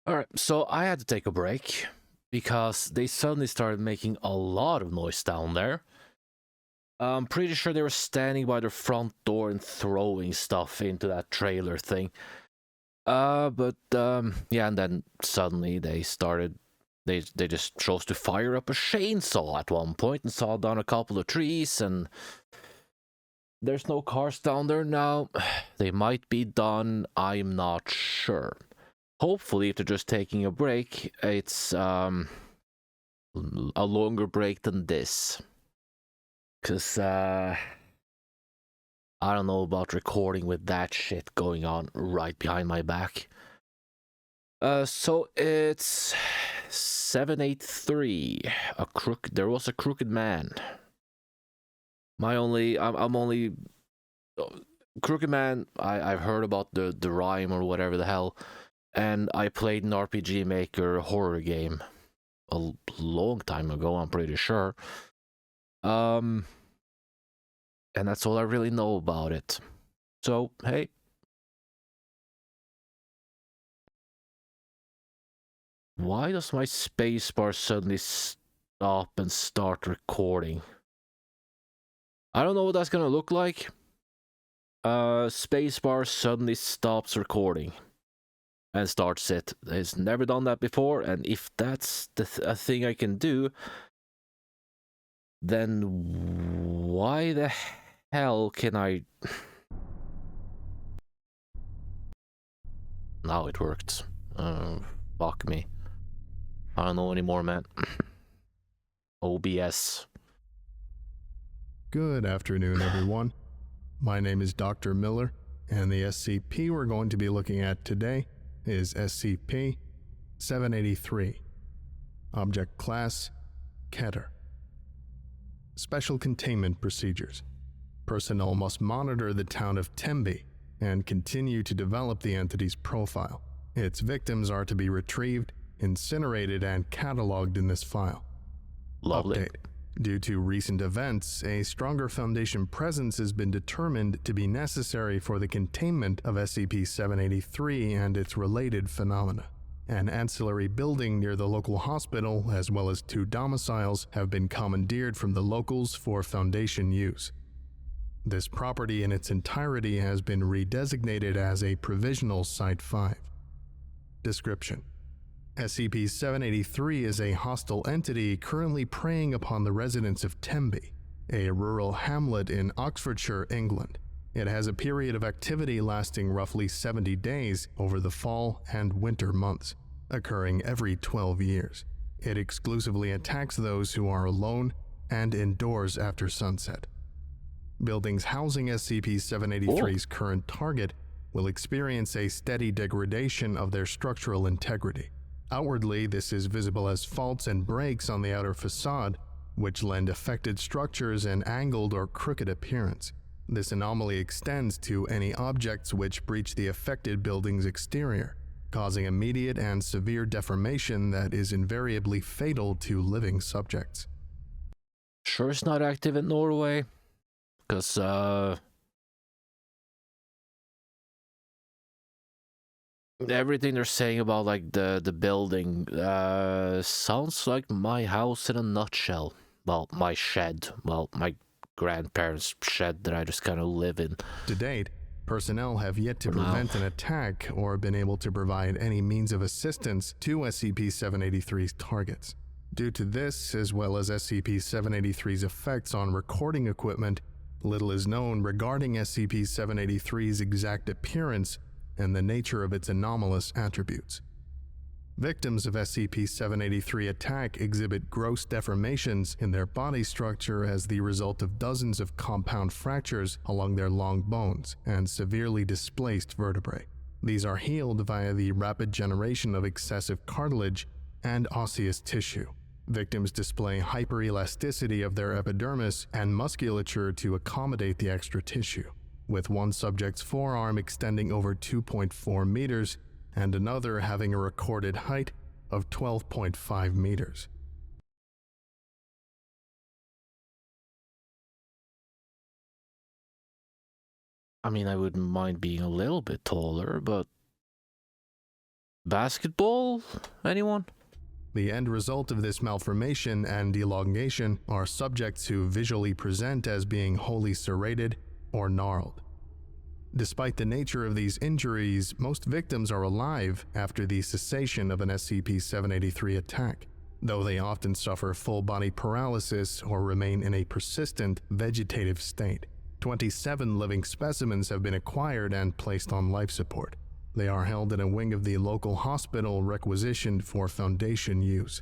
Alright, so I had to take a break because they suddenly started making a lot of noise down there. I'm pretty sure they were standing by the front door and throwing stuff into that trailer thing. Yeah, and then suddenly they just chose to fire up a chainsaw at one point and saw down a couple of trees, and there's no cars down there now. They might be done, I'm not sure. Hopefully, if they're just taking a break, it's a longer break than this. Because I don't know about recording with that shit going on right behind my back. So it's 783. There was a crooked man. I'm only crooked man. I've heard about the rhyme or whatever the hell, and I played an RPG Maker horror game a long time ago. I'm pretty sure. And that's all I really know about it. So hey. Why does my spacebar suddenly stop and start recording? I don't know what that's gonna look like. Spacebar suddenly stops recording and starts it. It's never done that before, and if that's a thing I can do, then why the hell can I... Now it worked. Fuck me. I don't know anymore, man. OBS. Good afternoon, everyone. My name is Dr. Miller, and the SCP we're going to be looking at today is SCP-783. Object Class: Keter. Special Containment Procedures. Personnel must monitor the town of Tembe and continue to develop the entity's profile. Its victims are to be retrieved, incinerated, and cataloged in this file. Lovely. Update. Due to recent events, a stronger Foundation presence has been determined to be necessary for the containment of SCP-783 and its related phenomena. An ancillary building near the local hospital, as well as 2 domiciles, have been commandeered from the locals for Foundation use. This property in its entirety has been redesignated as a Provisional Site-5. Description: SCP-783 is a hostile entity currently preying upon the residents of Tembe, a rural hamlet in Oxfordshire, England. It has a period of activity lasting roughly 70 days over the fall and winter months, occurring every 12 years. It exclusively attacks those who are alone and indoors after sunset. Buildings housing SCP-783's current target will experience a steady degradation of their structural integrity. Outwardly, this is visible as faults and breaks on the outer facade, which lend affected structures an angled or crooked appearance. This anomaly extends to any objects which breach the affected building's exterior, causing immediate and severe deformation that is invariably fatal to living subjects. Sure it's not active in Norway, because everything they're saying about like the building sounds like my house in a nutshell. Well, my shed. Well, my grandparents' shed that I just kind of live in. To date, personnel have yet to prevent an attack or been able to provide any means of assistance to SCP-783's targets. Due to this, as well as SCP-783's effects on recording equipment, little is known regarding SCP-783's exact appearance and the nature of its anomalous attributes. Victims of SCP-783 attack exhibit gross deformations in their body structure as the result of dozens of compound fractures along their long bones and severely displaced vertebrae. These are healed via the rapid generation of excessive cartilage and osseous tissue. Victims display hyperelasticity of their epidermis and musculature to accommodate the extra tissue, with one subject's forearm extending over 2.4 meters and another having a recorded height of 12.5 meters. I mean, I wouldn't mind being a little bit taller, but Basketball? Anyone? The end result of this malformation and elongation are subjects who visually present as being wholly serrated or gnarled. Despite the nature of these injuries, most victims are alive after the cessation of an SCP-783 attack, though they often suffer full-body paralysis or remain in a persistent vegetative state. 27 living specimens have been acquired and placed on life support. They are held in a wing of the local hospital requisitioned for Foundation use.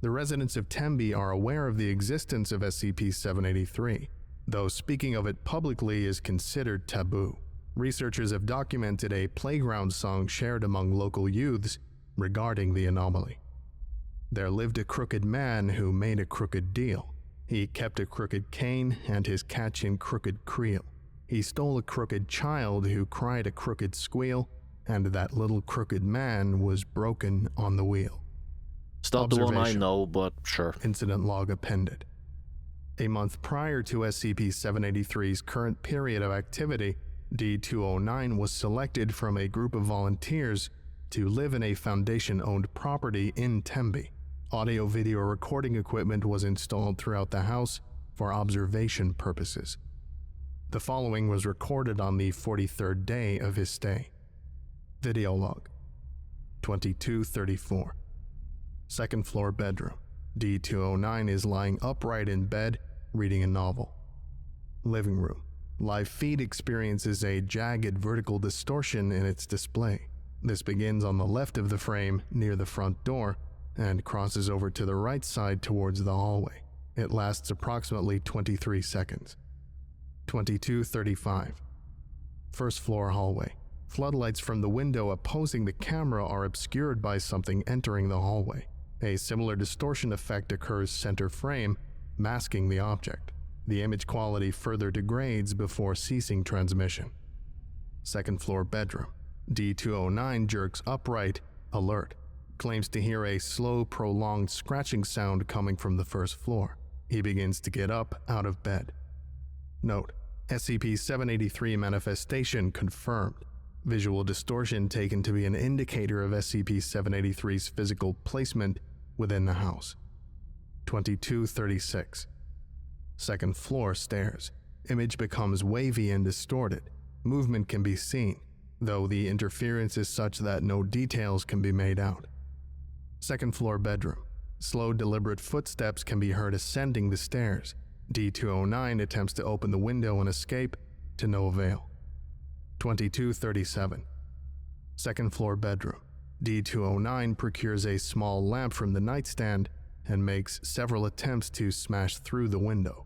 The residents of Tembe are aware of the existence of SCP-783, though speaking of it publicly is considered taboo. Researchers have documented a playground song shared among local youths regarding the anomaly. There lived a crooked man who made a crooked deal. He kept a crooked cane and his catch in crooked creel. He stole a crooked child who cried a crooked squeal, and that little crooked man was broken on the wheel. It's not the one I know, but sure. Incident log appended. A month prior to SCP-783's current period of activity, D-209 was selected from a group of volunteers to live in a Foundation-owned property in Tembe. Audio-video recording equipment was installed throughout the house for observation purposes. The following was recorded on the 43rd day of his stay. Video log. 2234. Second floor bedroom. D-209 is lying upright in bed, reading a novel. Living room. Live feed experiences a jagged vertical distortion in its display. This begins on the left of the frame near the front door and crosses over to the right side towards the hallway. It lasts approximately 23 seconds. 2235. First floor hallway. Floodlights from the window opposing the camera are obscured by something entering the hallway. A similar distortion effect occurs center frame, masking the object. The image quality further degrades before ceasing transmission. Second floor bedroom. D-209 jerks upright, alert. Claims to hear a slow, prolonged scratching sound coming from the first floor. He begins to get up out of bed. Note: SCP-783 manifestation confirmed. Visual distortion taken to be an indicator of SCP-783's physical placement within the house. 2236. Second floor stairs. Image becomes wavy and distorted. Movement can be seen, though the interference is such that no details can be made out. Second floor bedroom. Slow, deliberate footsteps can be heard ascending the stairs. D-209 attempts to open the window and escape, to no avail. 2237. Second floor bedroom. D-209 procures a small lamp from the nightstand and makes several attempts to smash through the window.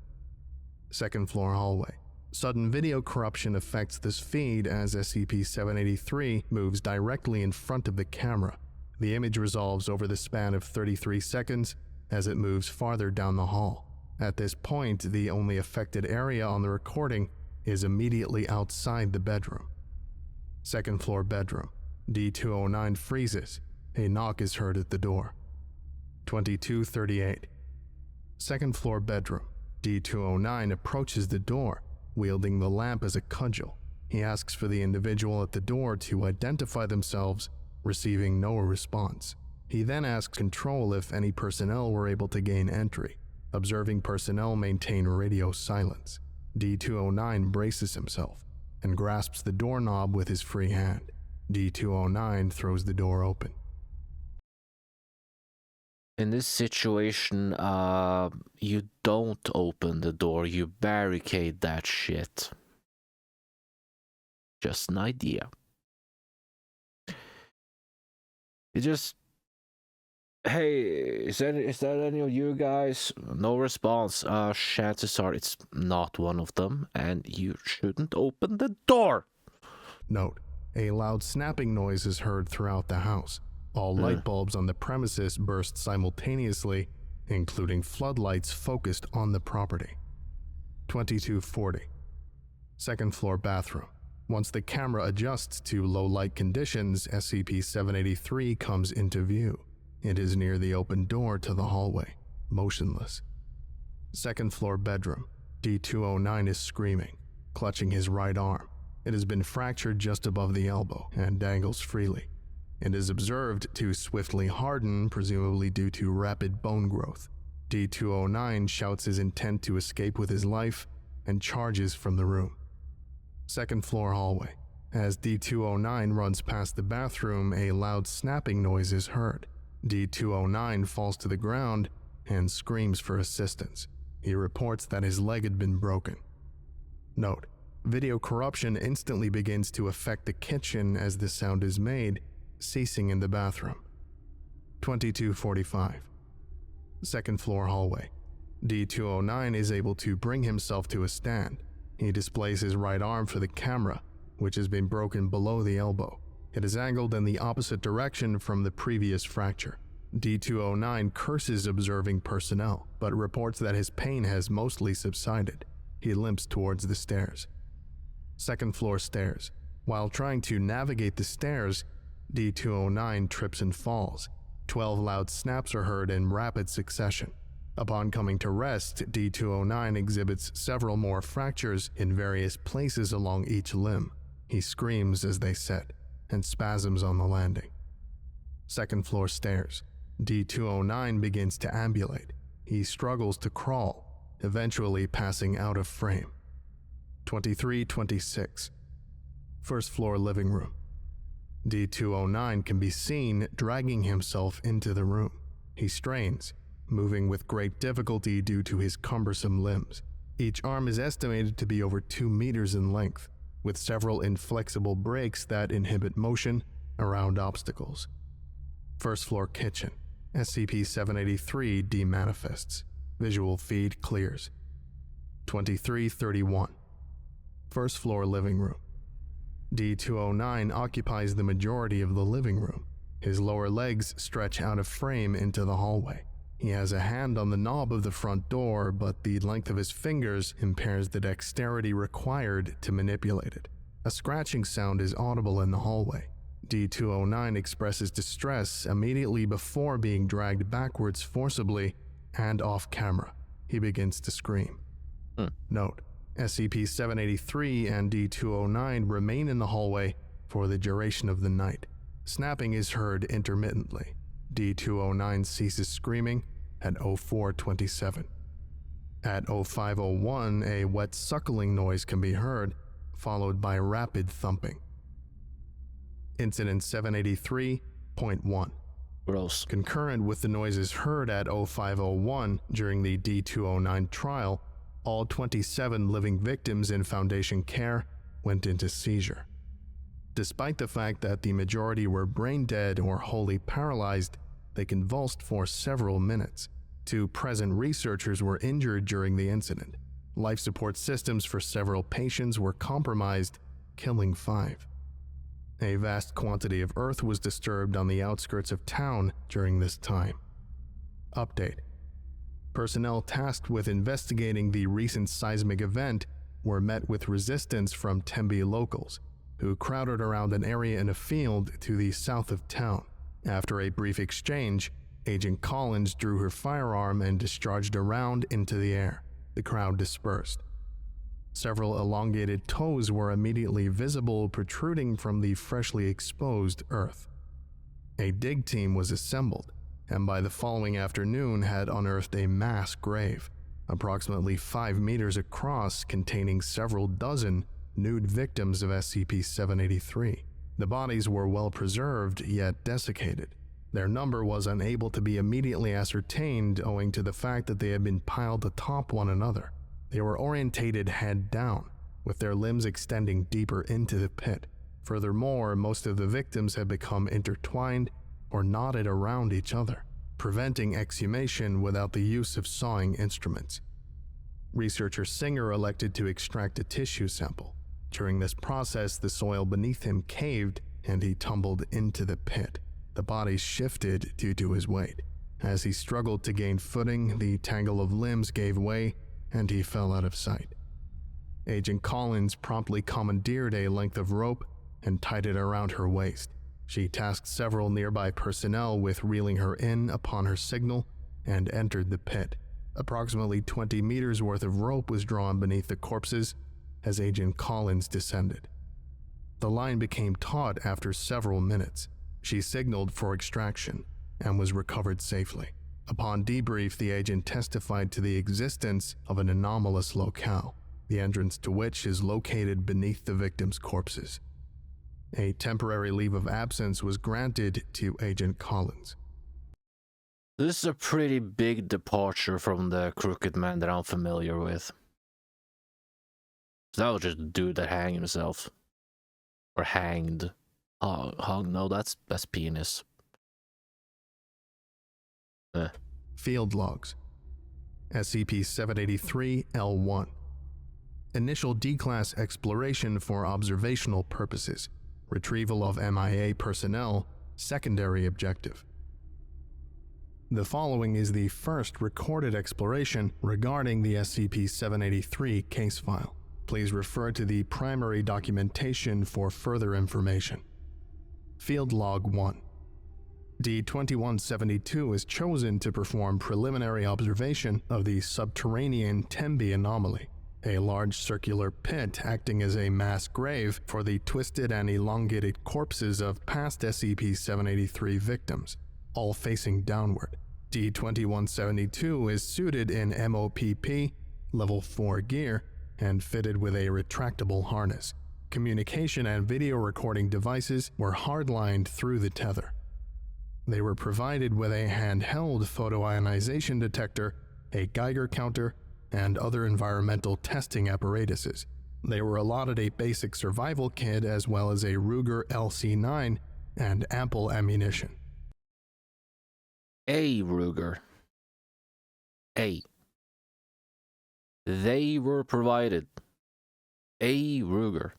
Second floor hallway. Sudden video corruption affects this feed as SCP-783 moves directly in front of the camera. The image resolves over the span of 33 seconds as it moves farther down the hall. At this point, the only affected area on the recording is immediately outside the bedroom. Second floor bedroom. D-209 freezes. A knock is heard at the door. 2238. Second floor bedroom. D-209 approaches the door, wielding the lamp as a cudgel. He asks for the individual at the door to identify themselves, receiving no response. He then asks Control if any personnel were able to gain entry. Observing personnel maintain radio silence. D-209 braces himself and grasps the doorknob with his free hand. D-209 throws the door open. In this situation, you don't open the door, you barricade that shit. Just an idea. You just, hey, is that any of you guys? No response. Chances are it's not one of them, and you shouldn't open the door. Note: a loud snapping noise is heard throughout the house. All light bulbs on the premises burst simultaneously, including floodlights focused on the property. 2240. Second floor bathroom. Once the camera adjusts to low light conditions, SCP-783 comes into view. It is near the open door to the hallway, motionless. Second floor bedroom. D-209 is screaming, clutching his right arm. It has been fractured just above the elbow and dangles freely. It is observed to swiftly harden, presumably due to rapid bone growth. D209 shouts his intent to escape with his life and charges from the room. Second floor hallway. As D209 runs past the bathroom, a loud snapping noise is heard. D209 falls to the ground and screams for assistance. He reports that his leg had been broken. Note: video corruption instantly begins to affect the kitchen as the sound is made, ceasing in the bathroom. 2245. Second floor hallway. D209 is able to bring himself to a stand. He displays his right arm for the camera, which has been broken below the elbow. It is angled in the opposite direction from the previous fracture. D209 curses observing personnel, but reports that his pain has mostly subsided. He limps towards the stairs. Second floor stairs. While trying to navigate the stairs, D209 trips and falls. 12 loud snaps are heard in rapid succession. Upon coming to rest, D209 exhibits several more fractures in various places along each limb. He screams as they set, and spasms on the landing. Second floor stairs. D209 begins to ambulate. He struggles to crawl, eventually passing out of frame. 2326. First floor living room. D209 can be seen dragging himself into the room. He strains, moving with great difficulty due to his cumbersome limbs. Each arm is estimated to be over 2 meters in length, with several inflexible brakes that inhibit motion around obstacles. First floor kitchen. SCP-783 demanifests. Visual feed clears. 2331. First floor living room. D209 occupies the majority of the living room. His lower legs stretch out of frame into the hallway. He has a hand on the knob of the front door, but the length of his fingers impairs the dexterity required to manipulate it. A scratching sound is audible in the hallway. D209 expresses distress immediately before being dragged backwards forcibly and off camera. He begins to scream. Note: SCP-783 and D209 remain in the hallway for the duration of the night. Snapping is heard intermittently. D209 ceases screaming at 0427. At 0501, a wet suckling noise can be heard, followed by rapid thumping. Incident 783.1. Gross. Concurrent with the noises heard at 0501 during the D209 trial, all 27 living victims in Foundation care went into seizure. Despite the fact that the majority were brain dead or wholly paralyzed, they convulsed for several minutes. 2 present researchers were injured during the incident. Life support systems for several patients were compromised, killing 5. A vast quantity of earth was disturbed on the outskirts of town during this time. Update: personnel tasked with investigating the recent seismic event were met with resistance from Tembe locals, who crowded around an area in a field to the south of town. After a brief exchange, Agent Collins drew her firearm and discharged a round into the air. The crowd dispersed. Several elongated toes were immediately visible protruding from the freshly exposed earth. A dig team was assembled, and by the following afternoon had unearthed a mass grave, approximately 5 meters across, containing several dozen nude victims of SCP-783. The bodies were well preserved, yet desiccated. Their number was unable to be immediately ascertained owing to the fact that they had been piled atop one another. They were orientated head down, with their limbs extending deeper into the pit. Furthermore, most of the victims had become intertwined or knotted around each other, preventing exhumation without the use of sawing instruments. Researcher Singer elected to extract a tissue sample. During this process, the soil beneath him caved and he tumbled into the pit. The body shifted due to his weight. As he struggled to gain footing, the tangle of limbs gave way and he fell out of sight. Agent Collins promptly commandeered a length of rope and tied it around her waist. She tasked several nearby personnel with reeling her in upon her signal and entered the pit. Approximately 20 meters worth of rope was drawn beneath the corpses as Agent Collins descended. The line became taut after several minutes. She signaled for extraction and was recovered safely. Upon debrief, the agent testified to the existence of an anomalous locale, the entrance to which is located beneath the victims' corpses. A temporary leave of absence was granted to Agent Collins. This is a pretty big departure from the crooked man that I'm familiar with. So that was just a dude that hanged himself. Or hanged. Hung, no, that's penis. Field logs. SCP-783-L1. Initial D-Class exploration for observational purposes. Retrieval of MIA personnel, secondary objective. The following is the first recorded exploration regarding the SCP-783 case file. Please refer to the primary documentation for further information. Field Log 1. D-2172 is chosen to perform preliminary observation of the subterranean Tembe anomaly, a large circular pit acting as a mass grave for the twisted and elongated corpses of past SCP-783 victims, all facing downward. D-2172 is suited in MOPP, Level 4 gear, and fitted with a retractable harness. Communication and video recording devices were hardlined through the tether. They were provided with a handheld photoionization detector, a Geiger counter, and other environmental testing apparatuses. They were allotted a basic survival kit as well as a Ruger LC9 and ample ammunition. A Ruger. They were provided. A Ruger.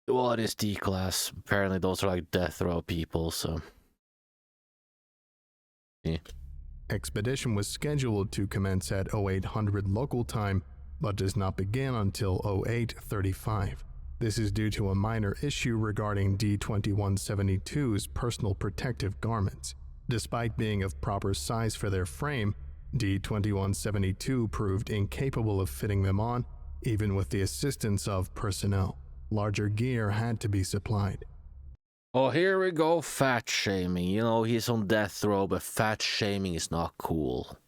Well, it is D-Class. Apparently those are like death row people, so... Yeah. Expedition was scheduled to commence at 0800 local time, but does not begin until 0835. This is due to a minor issue regarding D-2172's personal protective garments. Despite being of proper size for their frame, D-2172 proved incapable of fitting them on, even with the assistance of personnel. Larger gear had to be supplied. Oh, here we go, fat shaming. You know, he's on death row, but fat shaming is not cool.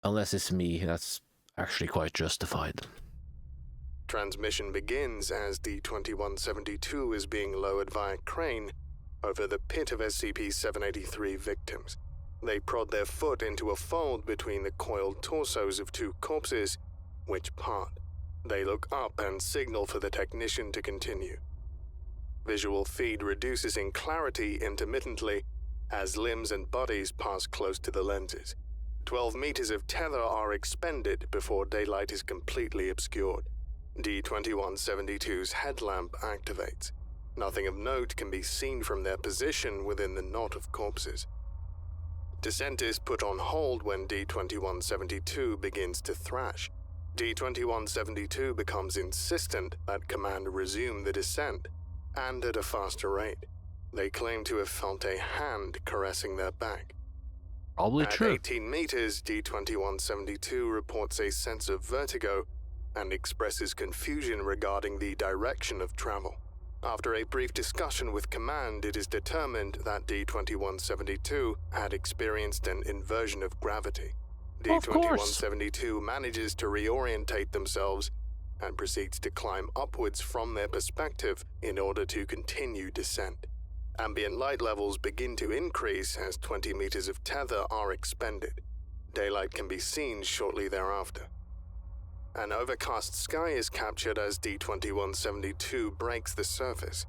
Unless it's me, that's actually quite justified. Transmission begins as D-2172 is being lowered via crane over the pit of SCP-783 victims. They prod their foot into a fold between the coiled torsos of two corpses, which part. They look up and signal for the technician to continue. Visual feed reduces in clarity intermittently as limbs and bodies pass close to the lenses. 12 meters of tether are expended before daylight is completely obscured. D-2172's headlamp activates. Nothing of note can be seen from their position within the knot of corpses. Descent is put on hold when D-2172 begins to thrash. D-2172 becomes insistent that command resume the descent, and at a faster rate. They claim to have felt a hand caressing their back. Probably At true. 18 meters, D-2172 reports a sense of vertigo and expresses confusion regarding the direction of travel. After a brief discussion with command, it is determined that D-2172 had experienced an inversion of gravity. Of course. D-2172 manages to reorientate themselves and proceeds to climb upwards from their perspective in order to continue descent. Ambient light levels begin to increase as 20 meters of tether are expended. Daylight can be seen shortly thereafter. An overcast sky is captured as D-2172 breaks the surface.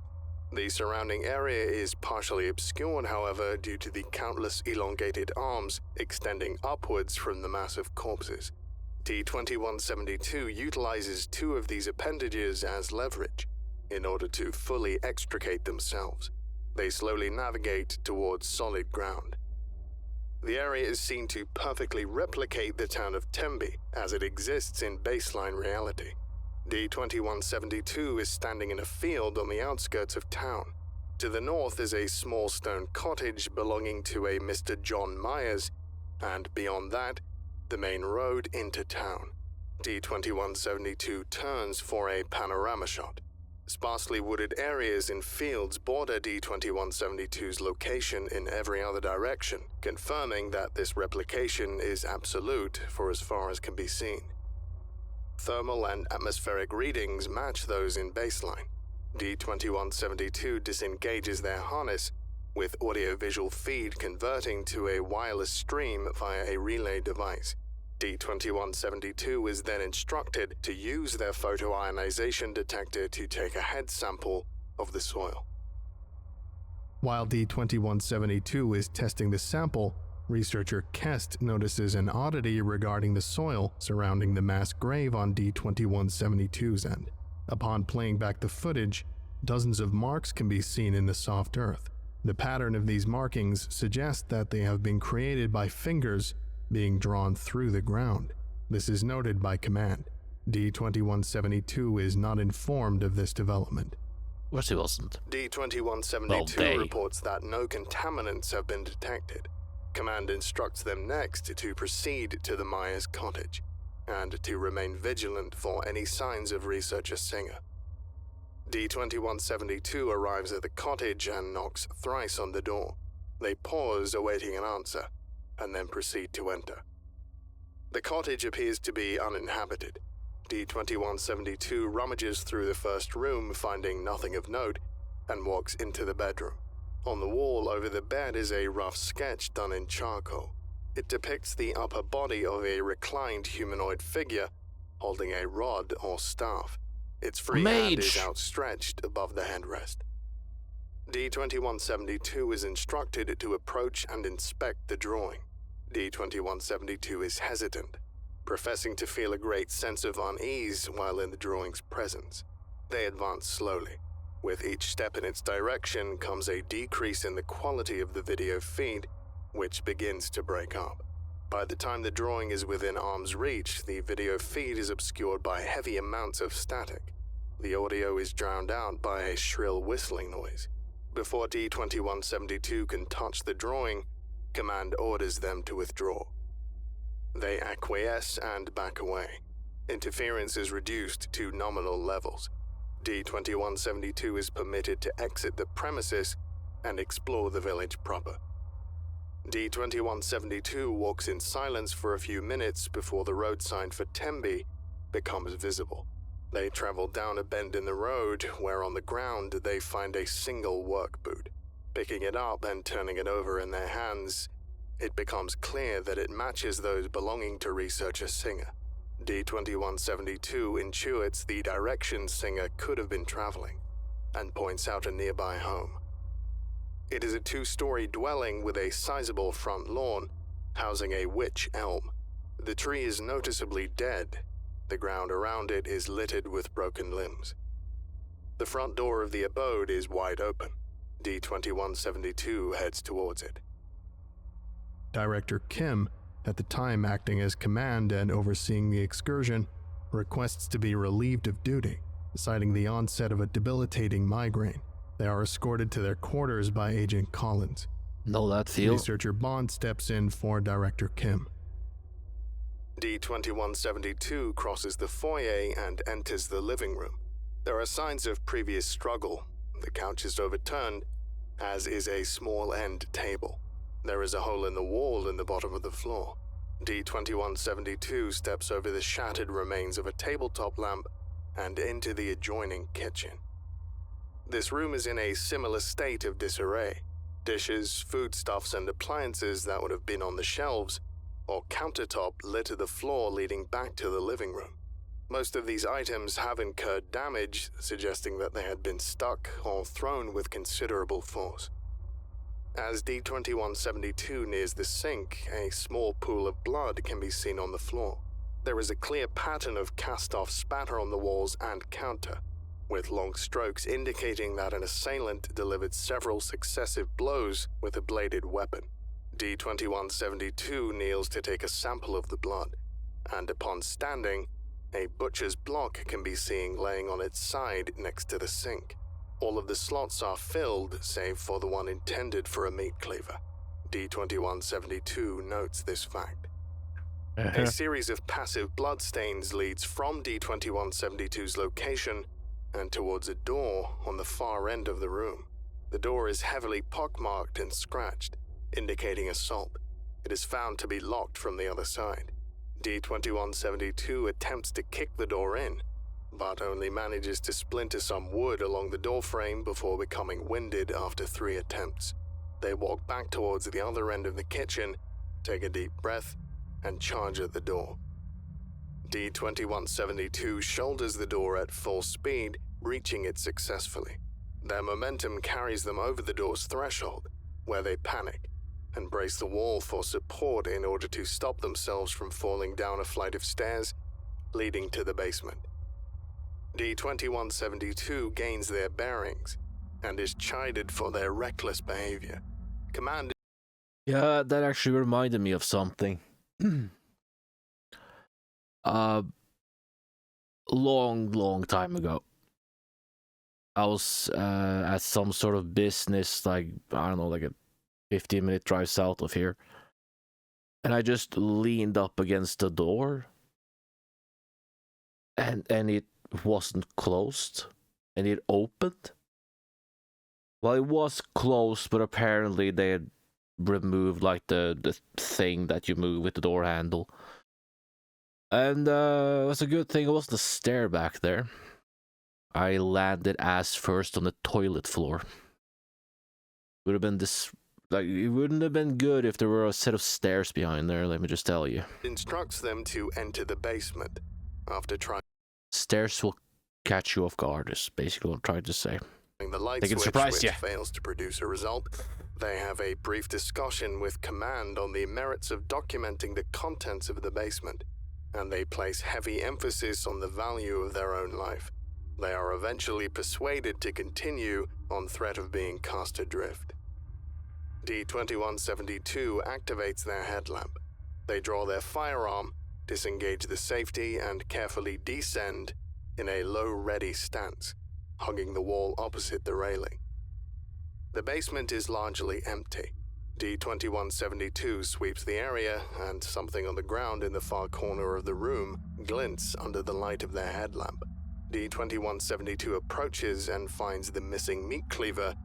The surrounding area is partially obscured, however, due to the countless elongated arms extending upwards from the mass of corpses. D-2172 utilizes two of these appendages as leverage in order to fully extricate themselves. They slowly navigate towards solid ground. The area is seen to perfectly replicate the town of Tembe as it exists in baseline reality. D-2172 is standing in a field on the outskirts of town. To the north is a small stone cottage belonging to a Mr. John Myers, and beyond that, the main road into town. D-2172 turns for a panorama shot. Sparsely wooded areas and fields border D-2172's location in every other direction, confirming that this replication is absolute for as far as can be seen. Thermal and atmospheric readings match those in baseline. D-2172 disengages their harness, with audio-visual feed converting to a wireless stream via a relay device. D-2172 is then instructed to use their photoionization detector to take a head sample of the soil. While D-2172 is testing the sample, researcher Kest notices an oddity regarding the soil surrounding the mass grave on D-2172's end. Upon playing back the footage, dozens of marks can be seen in the soft earth. The pattern of these markings suggests that they have been created by fingers being drawn through the ground. This is noted by command. D-2172 is not informed of this development. Of course he wasn't. D-2172 reports that no contaminants have been detected. Command instructs them next to proceed to the Myers cottage, and to remain vigilant for any signs of researcher Singer. D-2172 arrives at the cottage and knocks thrice on the door. They pause, awaiting an answer, and then proceed to enter. The cottage appears to be uninhabited. D-2172 rummages through the first room, finding nothing of note, and walks into the bedroom. On the wall over the bed is a rough sketch done in charcoal. It depicts the upper body of a reclined humanoid figure holding a rod or staff. Its free hand is outstretched above the headrest. D-2172 is instructed to approach and inspect the drawing. D-2172 is hesitant, professing to feel a great sense of unease while in the drawing's presence. They advance slowly. With each step in its direction comes a decrease in the quality of the video feed, which begins to break up. By the time the drawing is within arm's reach, the video feed is obscured by heavy amounts of static. The audio is drowned out by a shrill whistling noise. Before D-2172 can touch the drawing, command orders them to withdraw. They acquiesce and back away. Interference is reduced to nominal levels. D-2172 is permitted to exit the premises and explore the village proper. D-2172 walks in silence for a few minutes before the road sign for Tembe becomes visible. They travel down a bend in the road, where on the ground they find a single work boot. Picking it up and turning it over in their hands, it becomes clear that it matches those belonging to researcher Singer. D-2172 intuits the direction Singer could have been traveling, and points out a nearby home. It is a two-story dwelling with a sizable front lawn, housing a wych elm. The tree is noticeably dead. The ground around it is littered with broken limbs. The front door of the abode is wide open. D-2172 heads towards it. Director Kim, at the time acting as command and overseeing the excursion, requests to be relieved of duty, citing the onset of a debilitating migraine. They are escorted to their quarters by Agent Collins. Know that feel? Researcher Bond steps in for Director Kim. D-2172 crosses the foyer and enters the living room. There are signs of previous struggle. The couch is overturned, as is a small end table. There is a hole in the wall in the bottom of the floor. D-2172 steps over the shattered remains of a tabletop lamp and into the adjoining kitchen. This room is in a similar state of disarray. Dishes, foodstuffs, and appliances that would have been on the shelves or countertop litter the floor leading back to the living room. Most of these items have incurred damage, suggesting that they had been stuck or thrown with considerable force. As D-2172 nears the sink, a small pool of blood can be seen on the floor. There is a clear pattern of cast-off spatter on the walls and counter, with long strokes indicating that an assailant delivered several successive blows with a bladed weapon. D-2172 kneels to take a sample of the blood, and upon standing, a butcher's block can be seen laying on its side next to the sink. All of the slots are filled, save for the one intended for a meat cleaver. D-2172 notes this fact. A series of passive bloodstains leads from D-2172's location and towards a door on the far end of the room. The door is heavily pockmarked and scratched, indicating assault. It is found to be locked from the other side. D-2172 attempts to kick the door in, but only manages to splinter some wood along the doorframe before becoming winded after 3 attempts. They walk back towards the other end of the kitchen, take a deep breath, and charge at the door. D-2172 shoulders the door at full speed, breaching it successfully. Their momentum carries them over the door's threshold, where they panic and brace the wall for support in order to stop themselves from falling down a flight of stairs leading to the basement. D-2172 gains their bearings and is chided for their reckless behavior. Command. Yeah, that actually reminded me of something. Long time ago, I was at some sort of business, like, I don't know, like a 15-minute drive south of here. And I just leaned up against the door. And it wasn't closed. And it opened. Well, it was closed, but apparently they had removed, like, the thing that you move with the door handle. And it was a good thing it wasn't a stair back there. I landed ass first on the toilet floor. Would have been it wouldn't have been good if there were a set of stairs behind there, let me just tell you. Instructs them to enter the basement. After trying, stairs will catch you off guard, is basically what I'm trying to say. The light they can switch surprise which you. Fails to produce a result. They have a brief discussion with command on the merits of documenting the contents of the basement, and they place heavy emphasis on the value of their own life. They are eventually persuaded to continue on threat of being cast adrift. D-2172 activates their headlamp. They draw their firearm, disengage the safety, and carefully descend in a low ready stance, hugging the wall opposite the railing. The basement is largely empty. D-2172 sweeps the area, and something on the ground in the far corner of the room glints under the light of their headlamp. D-2172 approaches and finds the missing meat cleaver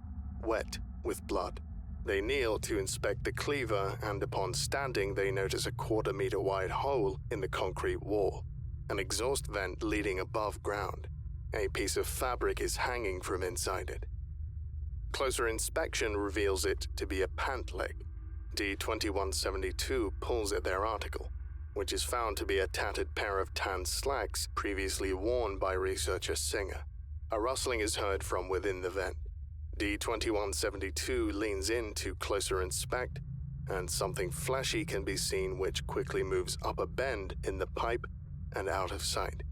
wet with blood. They kneel to inspect the cleaver, and upon standing they notice a 1/4 meter wide hole in the concrete wall, an exhaust vent leading above ground. A piece of fabric is hanging from inside it. Closer inspection reveals it to be a pant leg. D-2172 pulls at their article, which is found to be a tattered pair of tan slacks previously worn by researcher Singer. A rustling is heard from within the vent. D-2172 leans in to closer inspect, and something fleshy can be seen which quickly moves up a bend in the pipe and out of sight.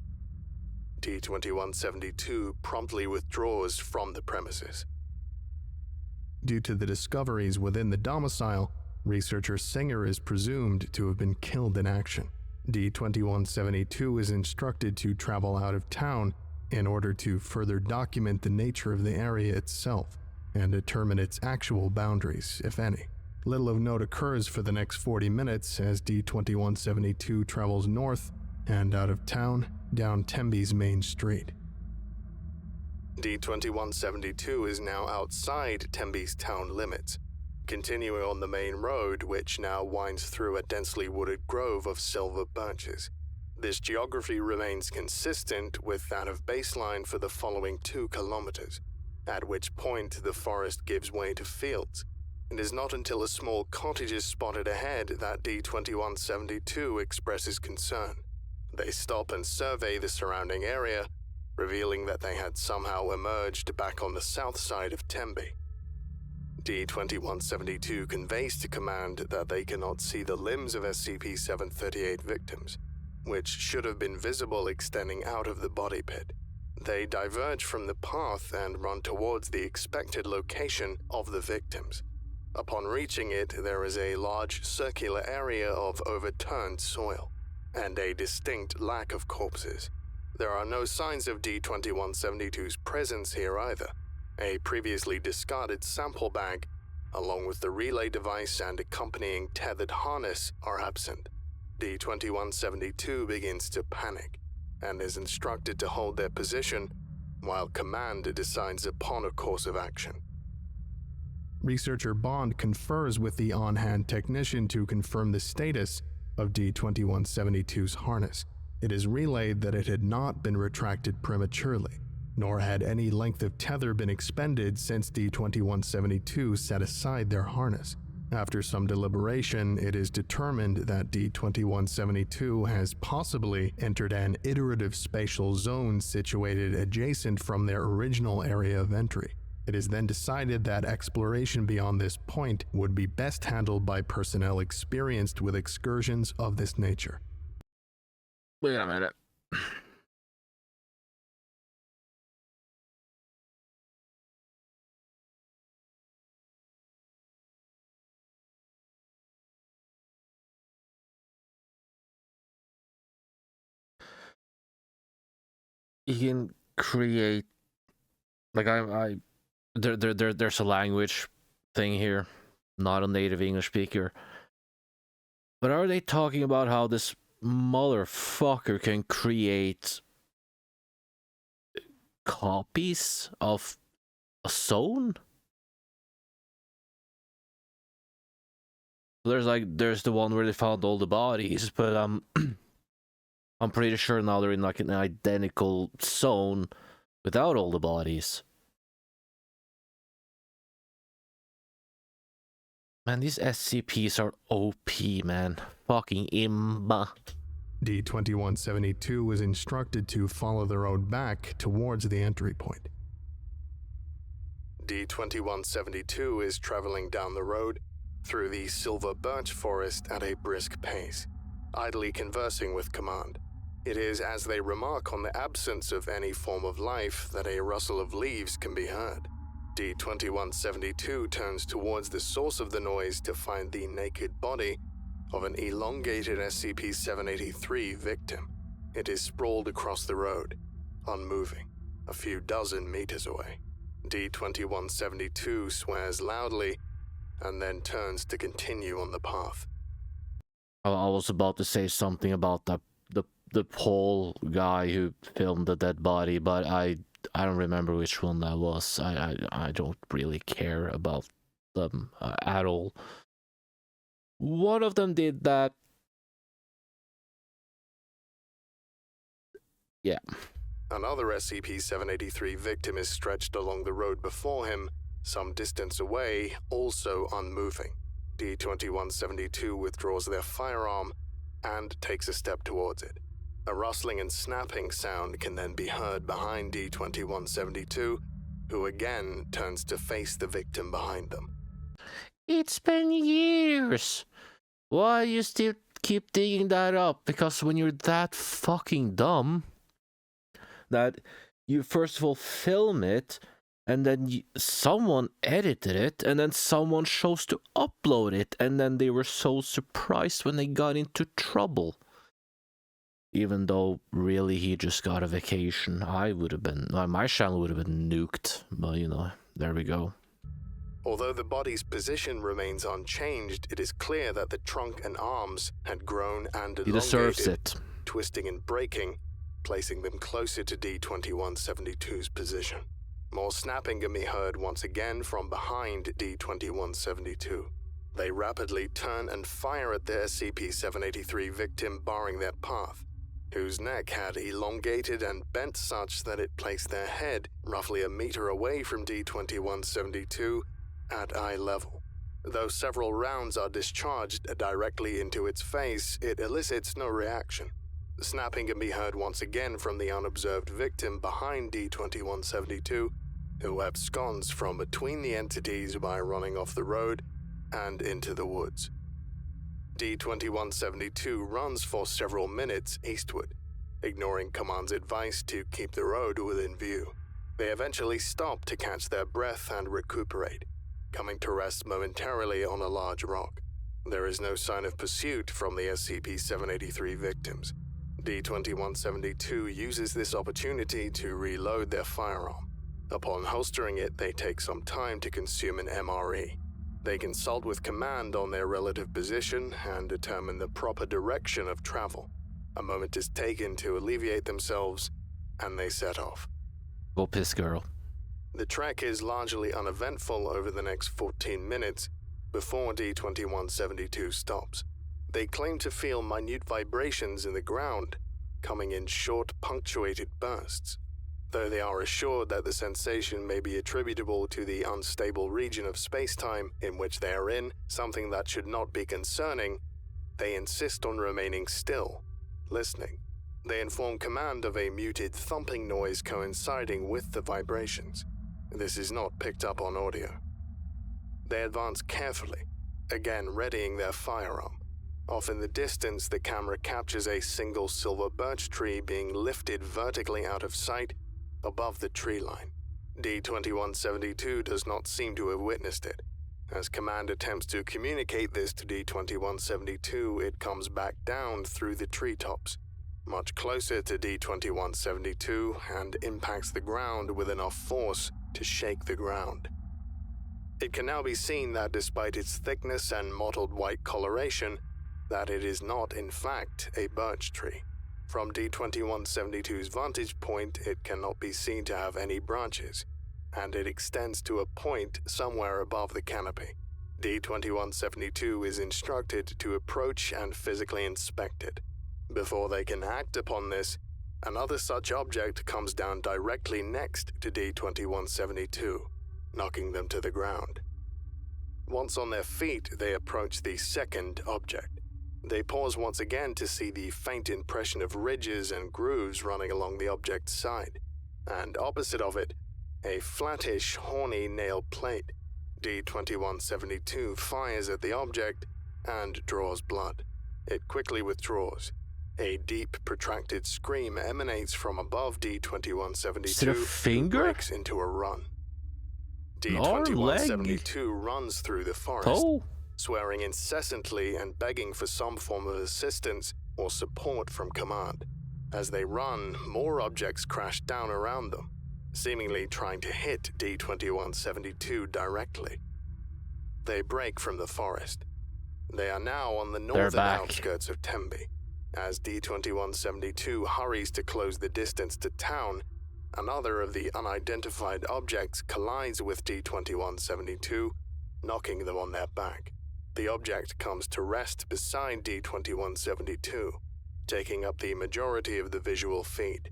D-2172 promptly withdraws from the premises. Due to the discoveries within the domicile, researcher Singer is presumed to have been killed in action. D-2172 is instructed to travel out of town in order to further document the nature of the area itself and determine its actual boundaries, if any. Little of note occurs for the next 40 minutes as D-2172 travels north and out of town down Tembe's main street. D-2172 is now outside Tembe's town limits, continuing on the main road which now winds through a densely wooded grove of silver birches. This geography remains consistent with that of baseline for the following 2 kilometers, at which point the forest gives way to fields. It is not until a small cottage is spotted ahead that D-2172 expresses concern. They stop and survey the surrounding area, revealing that they had somehow emerged back on the south side of Tembe. D-2172 conveys to command that they cannot see the limbs of SCP-738 victims, which should have been visible extending out of the body pit. They diverge from the path and run towards the expected location of the victims. Upon reaching it, there is a large circular area of overturned soil, and a distinct lack of corpses. There are no signs of D-2172's presence here either. A previously discarded sample bag, along with the relay device and accompanying tethered harness, are absent. D-2172 begins to panic and is instructed to hold their position while Command decides upon a course of action. Researcher Bond confers with the on-hand technician to confirm the status of D-2172's harness. It is relayed that it had not been retracted prematurely, nor had any length of tether been expended since D-2172 set aside their harness. After some deliberation, it is determined that D-2172 has possibly entered an iterative spatial zone situated adjacent from their original area of entry. It is then decided that exploration beyond this point would be best handled by personnel experienced with excursions of this nature. Wait a minute. You can create, like, there's a language thing here, not a native English speaker. But are they talking about how this motherfucker can create copies of a zone? There's the one where they found all the bodies, but I'm pretty sure now they're in like an identical zone without all the bodies. Man, these SCPs are OP, man. Fucking imba. D-2172 was instructed to follow the road back towards the entry point. D-2172 is traveling down the road through the silver birch forest at a brisk pace, idly conversing with Command. It is as they remark on the absence of any form of life that a rustle of leaves can be heard. D-2172 turns towards the source of the noise to find the naked body of an elongated SCP-783 victim. It is sprawled across the road, unmoving, a few dozen meters away. D-2172 swears loudly and then turns to continue on the path. I was about to say something about the Pole guy who filmed the dead body, but I don't remember which one that was. I don't really care about them at all. One of them did that. Yeah. Another SCP-783 victim is stretched along the road before him, some distance away, also unmoving. D-2172 withdraws their firearm and takes a step towards it. A rustling and snapping sound can then be heard behind D-2172, who again turns to face the victim behind them. It's been years. Why you still keep digging that up? Because when you're that fucking dumb, that you first of all film it, and then someone edited it, and then someone chose to upload it, and then they were so surprised when they got into trouble. Even though, really, he just got a vacation. My channel would have been nuked. But, you know, there we go. Although the body's position remains unchanged, it is clear that the trunk and arms had grown and elongated, he deserves it. Twisting and breaking, placing them closer to D-2172's position. More snapping can be heard once again from behind D-2172. They rapidly turn and fire at the SCP-783 victim barring their path, whose neck had elongated and bent such that it placed their head roughly a meter away from D-2172 at eye level. Though several rounds are discharged directly into its face, it elicits no reaction. The snapping can be heard once again from the unobserved victim behind D-2172, who absconds from between the entities by running off the road and into the woods. D-2172 runs for several minutes eastward, ignoring Command's advice to keep the road within view. They eventually stop to catch their breath and recuperate, coming to rest momentarily on a large rock. There is no sign of pursuit from the SCP-783 victims. D-2172 uses this opportunity to reload their firearm. Upon holstering it, they take some time to consume an MRE. They consult with Command on their relative position and determine the proper direction of travel. A moment is taken to alleviate themselves, and they set off. Go piss, girl. The trek is largely uneventful over the next 14 minutes before D-2172 stops. They claim to feel minute vibrations in the ground, coming in short, punctuated bursts, though they are assured that the sensation may be attributable to the unstable region of space-time in which they are in, something that should not be concerning. They insist on remaining still, listening. They inform command of a muted thumping noise coinciding with the vibrations. This is not picked up on audio. They advance carefully, again readying their firearm. Off in the distance, the camera captures a single silver birch tree being lifted vertically out of sight above the tree line. D-2172 does not seem to have witnessed it. As command attempts to communicate this to D-2172, it comes back down through the treetops, much closer to D-2172, and impacts the ground with enough force to shake the ground. It can now be seen that despite its thickness and mottled white coloration, that it is not, in fact, a birch tree. From D-2172's vantage point, it cannot be seen to have any branches, and it extends to a point somewhere above the canopy. D-2172 is instructed to approach and physically inspect it. Before they can act upon this, another such object comes down directly next to D-2172, knocking them to the ground. Once on their feet, they approach the second object. They pause once again to see the faint impression of ridges and grooves running along the object's side, and opposite of it, a flattish, horny nail plate. D-2172 fires at the object and draws blood. It quickly withdraws. A deep, protracted scream emanates from above D-2172. Is it a finger? Breaks into a run. D-2172 runs through the forest, swearing incessantly and begging for some form of assistance or support from command. As they run, more objects crash down around them, seemingly trying to hit D-2172 directly. They break from the forest. They are now on the northern outskirts of Tembe. As D-2172 hurries to close the distance to town, another of the unidentified objects collides with D-2172, knocking them on their back. The object comes to rest beside D-2172, taking up the majority of the visual feed.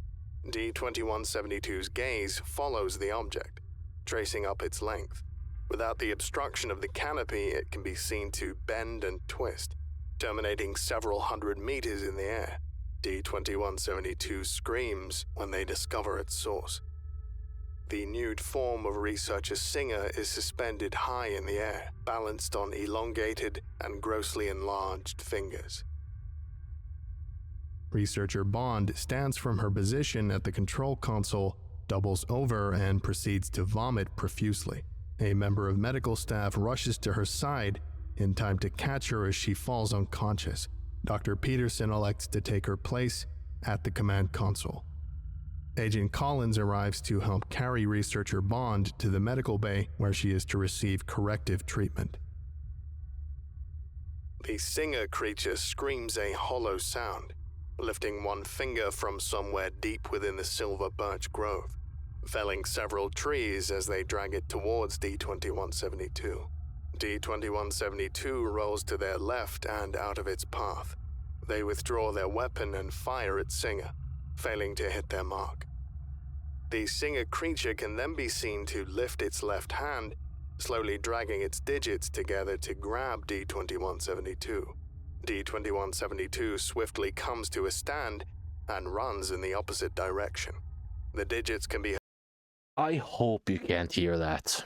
D-2172's gaze follows the object, tracing up its length. Without the obstruction of the canopy, it can be seen to bend and twist, terminating several hundred meters in the air. D-2172 screams when they discover its source. The nude form of researcher Singer is suspended high in the air, balanced on elongated and grossly enlarged fingers. Researcher Bond stands from her position at the control console, doubles over, and proceeds to vomit profusely. A member of medical staff rushes to her side in time to catch her as she falls unconscious. Dr. Peterson elects to take her place at the command console. Agent Collins arrives to help carry researcher Bond to the medical bay where she is to receive corrective treatment. The Singer creature screams a hollow sound, lifting one finger from somewhere deep within the silver birch grove, felling several trees as they drag it towards D-2172. D-2172 rolls to their left and out of its path. They withdraw their weapon and fire at Singer, failing to hit their mark. The Singer creature can then be seen to lift its left hand, slowly dragging its digits together to grab D-2172. D-2172 swiftly comes to a stand and runs in the opposite direction. The digits can be... I hope you can't hear that.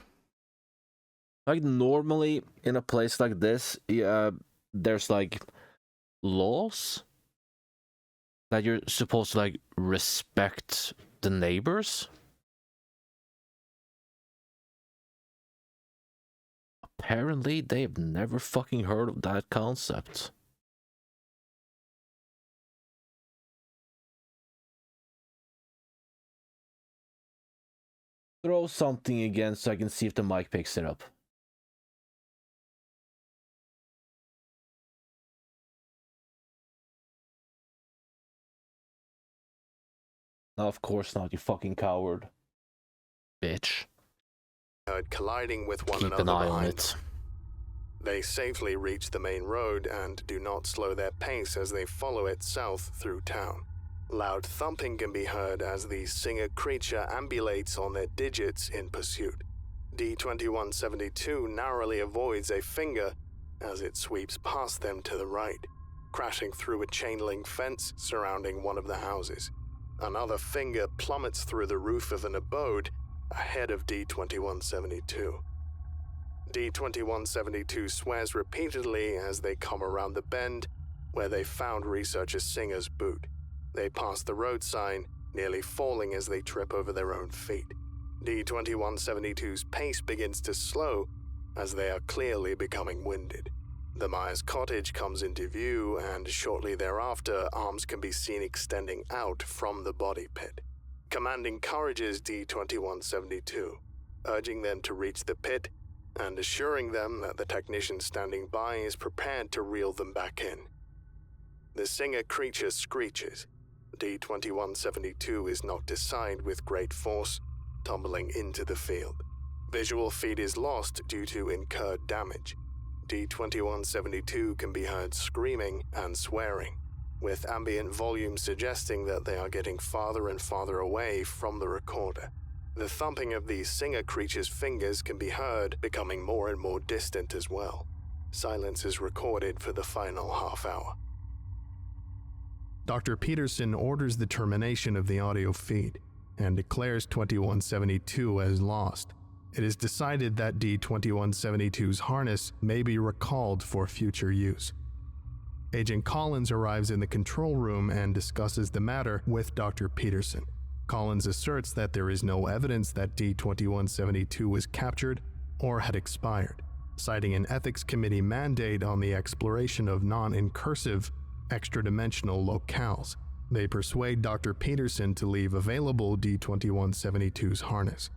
Like, normally, in a place like this, there's, like, laws that you're supposed to, like, respect the neighbors. Apparently, they've never fucking heard of that concept. Throw something again so I can see if the mic picks it up. No, of course not, you fucking coward. bitch. Colliding with one Keep another an eye on behind it. them. They safely reach the main road and do not slow their pace as they follow it south through town. Loud thumping can be heard as the Singer creature ambulates on their digits in pursuit. D-2172 narrowly avoids a finger as it sweeps past them to the right, crashing through a chain-link fence surrounding one of the houses. Another finger plummets through the roof of an abode ahead of D-2172. D-2172 swears repeatedly as they come around the bend where they found researcher Singer's boot. They pass the road sign, nearly falling as they trip over their own feet. D-2172's pace begins to slow as they are clearly becoming winded. The Myers cottage comes into view, and shortly thereafter, arms can be seen extending out from the body pit. Command encourages D-2172, urging them to reach the pit and assuring them that the technician standing by is prepared to reel them back in. The Singer creature screeches. D-2172 is knocked aside with great force, tumbling into the field. Visual feed is lost due to incurred damage. D-2172 can be heard screaming and swearing, with ambient volume suggesting that they are getting farther and farther away from the recorder. The thumping of the Singer creature's fingers can be heard, becoming more and more distant as well. Silence is recorded for the final half hour. Dr. Peterson orders the termination of the audio feed and declares 2172 as lost. It is decided that D-2172's harness may be recalled for future use. Agent Collins arrives in the control room and discusses the matter with Dr. Peterson. Collins asserts that there is no evidence that D-2172 was captured or had expired, citing an ethics committee mandate on the exploration of non-incursive, extra-dimensional locales. They persuade Dr. Peterson to leave available D-2172's harness.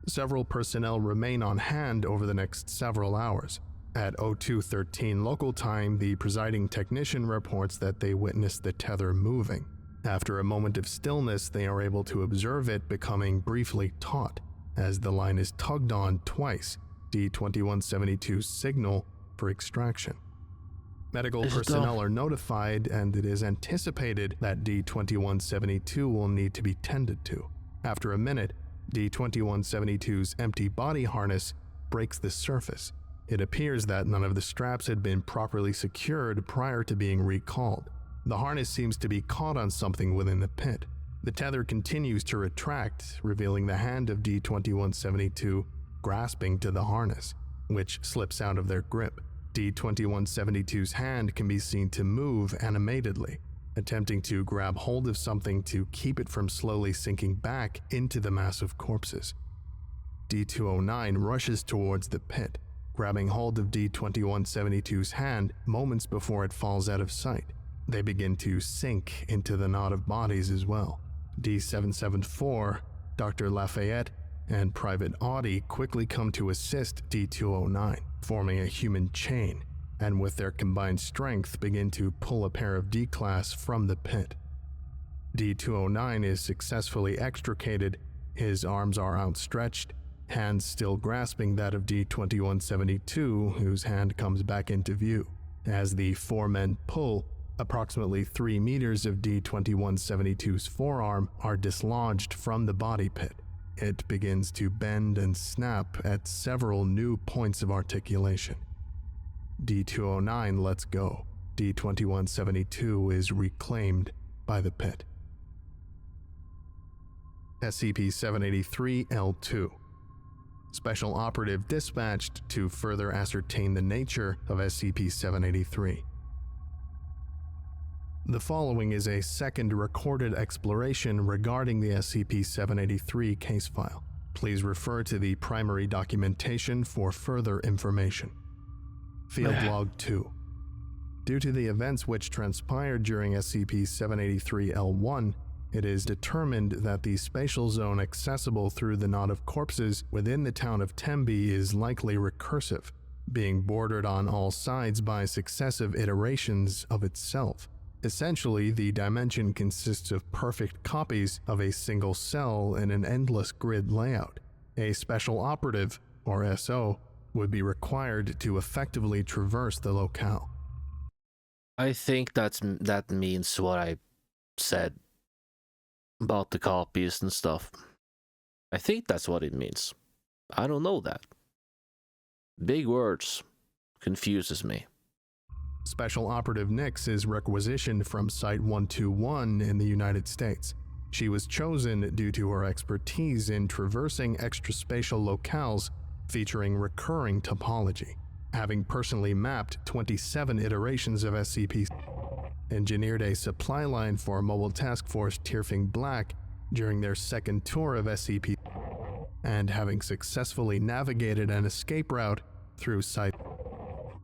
Several personnel remain on hand over the next several hours. At 02:13 local time, the presiding technician reports that they witnessed the tether moving. After a moment of stillness, they are able to observe it becoming briefly taut as the line is tugged on twice, D-2172's signal for extraction. Medical personnel are notified, and it is anticipated that D-2172 will need to be tended to. After a minute, D-2172's empty body harness breaks the surface. It appears that none of the straps had been properly secured prior to being recalled. The harness seems to be caught on something within the pit. The tether continues to retract, revealing the hand of D-2172 grasping to the harness, which slips out of their grip. D-2172's hand can be seen to move animatedly, attempting to grab hold of something to keep it from slowly sinking back into the mass of corpses. D-209 rushes towards the pit, grabbing hold of D-2172's hand moments before it falls out of sight. They begin to sink into the knot of bodies as well. D-774, Dr. Lafayette, and Private Audie quickly come to assist D-209, forming a human chain, and with their combined strength begin to pull a pair of D-Class from the pit. D-209 is successfully extricated, his arms are outstretched, hands still grasping that of D-2172, whose hand comes back into view. As the four men pull, approximately 3 meters of D-2172's forearm are dislodged from the body pit. It begins to bend and snap at several new points of articulation. D-209 lets go. D-2172 is reclaimed by the pit. SCP-783-L2. Special Operative dispatched to further ascertain the nature of SCP-783. The following is a second recorded exploration regarding the SCP-783 case file. Please refer to the primary documentation for further information. Field Log 2. Due to the events which transpired during SCP-783-L1, it is determined that the spatial zone accessible through the knot of corpses within the town of Tembe is likely recursive, being bordered on all sides by successive iterations of itself. Essentially, the dimension consists of perfect copies of a single cell in an endless grid layout. A special operative, or SO, would be required to effectively traverse the locale. I think that means what I said about the copies and stuff. I think that's what it means. I don't know that. Big words. Confuses me. Special Operative Nix is requisitioned from Site 121 in the United States. She was chosen due to her expertise in traversing extraspatial locales featuring recurring topology. Having personally mapped 27 iterations of SCP, engineered a supply line for Mobile Task Force Tierfing Black during their second tour of SCP, and having successfully navigated an escape route through Site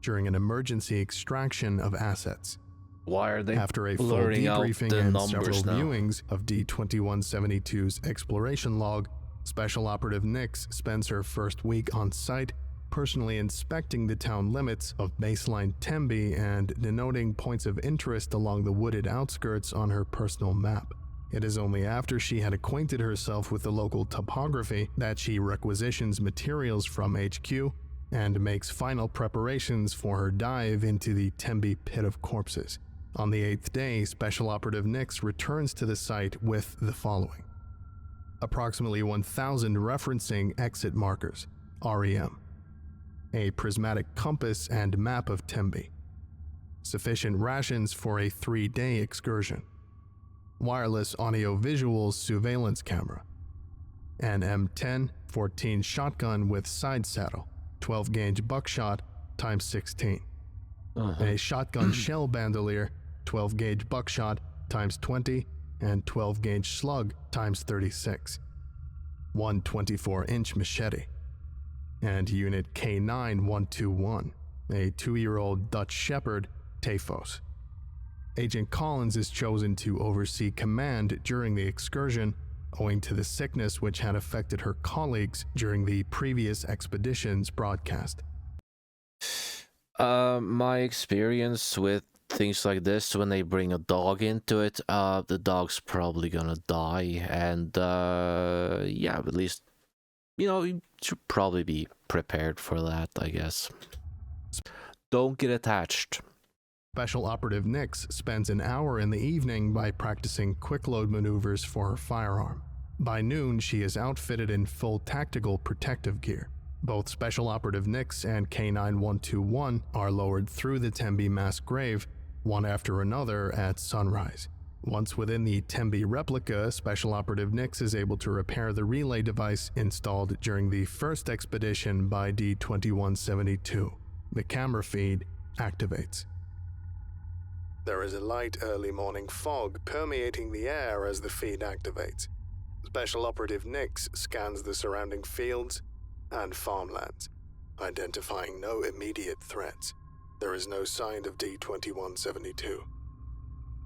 during an emergency extraction of assets. Why are they After a full blurring out debriefing the and numbers several now? viewings of D-2172's exploration log, Special Operative Nix spends her first week on site personally inspecting the town limits of baseline Tembe and denoting points of interest along the wooded outskirts on her personal map. It is only after she had acquainted herself with the local topography that she requisitions materials from HQ and makes final preparations for her dive into the Tembe Pit of Corpses. On the 8th day, Special Operative Nix returns to the site with the following: approximately 1,000 referencing exit markers, REM, a prismatic compass and map of Tembe, sufficient rations for a 3-day excursion, wireless audio-visual surveillance camera, an M10 14 shotgun with side saddle, 12-gauge buckshot times 16, a shotgun shell bandolier, 12-gauge buckshot times 20, and 12-gauge slug times 36, one 24-inch machete, and Unit K9121, a 2-year-old Dutch Shepherd, Tafos. Agent Collins is chosen to oversee command during the excursion, owing to the sickness which had affected her colleagues during the previous expedition's broadcast. My experience with things like this, when they bring a dog into it, the dog's probably gonna die, and yeah, at least, you should probably be prepared for that, I guess. Don't get attached. Special Operative Nix spends an hour in the evening by practicing quick-load maneuvers for her firearm. By noon, she is outfitted in full tactical protective gear. Both Special Operative Nix and K9121 are lowered through the Tembe mass grave, one after another at sunrise. Once within the Tembe replica, Special Operative Nix is able to repair the relay device installed during the first expedition by D-2172. The camera feed activates. There is a light early morning fog permeating the air as the feed activates. Special Operative Nix scans the surrounding fields and farmlands, identifying no immediate threats. There is no sign of D-2172.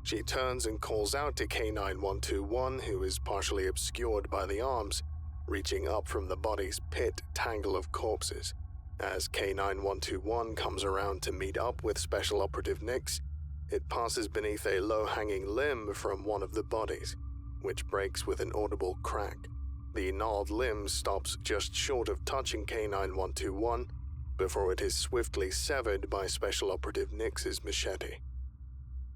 She turns and calls out to K9121, who is partially obscured by the arms, reaching up from the body's pit tangle of corpses. As K9121 comes around to meet up with Special Operative Nix, it passes beneath a low-hanging limb from one of the bodies, which breaks with an audible crack. The gnarled limb stops just short of touching K9121 before it is swiftly severed by Special Operative Nix's machete.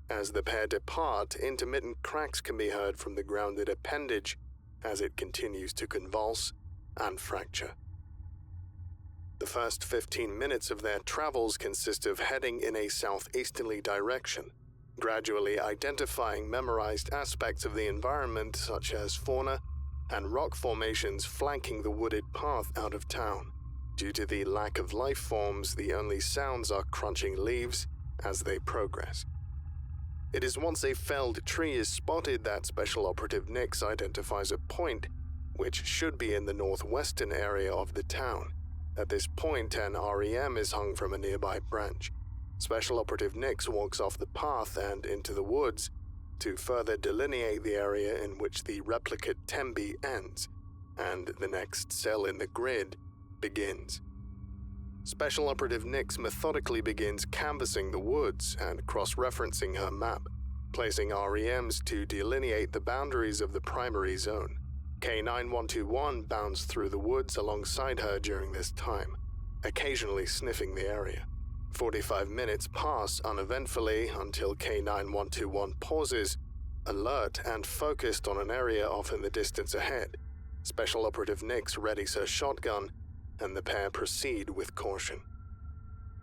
As the pair depart, intermittent cracks can be heard from the grounded appendage as it continues to convulse and fracture. The first 15 minutes of their travels consist of heading in a southeasterly direction, gradually identifying memorized aspects of the environment such as fauna and rock formations flanking the wooded path out of town. Due to the lack of life forms, the only sounds are crunching leaves as they progress. It is once a felled tree is spotted that Special Operative Nix identifies a point which should be in the northwestern area of the town. At this point, an REM is hung from a nearby branch. Special Operative Nix walks off the path and into the woods to further delineate the area in which the replicate Tembe ends, and the next cell in the grid begins. Special Operative Nix methodically begins canvassing the woods and cross-referencing her map. placing REMs to delineate the boundaries of the primary zone. K9121 bounds through the woods alongside her during this time, occasionally sniffing the area. 45 minutes pass uneventfully until K9121 pauses, alert and focused on an area off in the distance ahead. Special Operative Nix readies her shotgun, and the pair proceed with caution.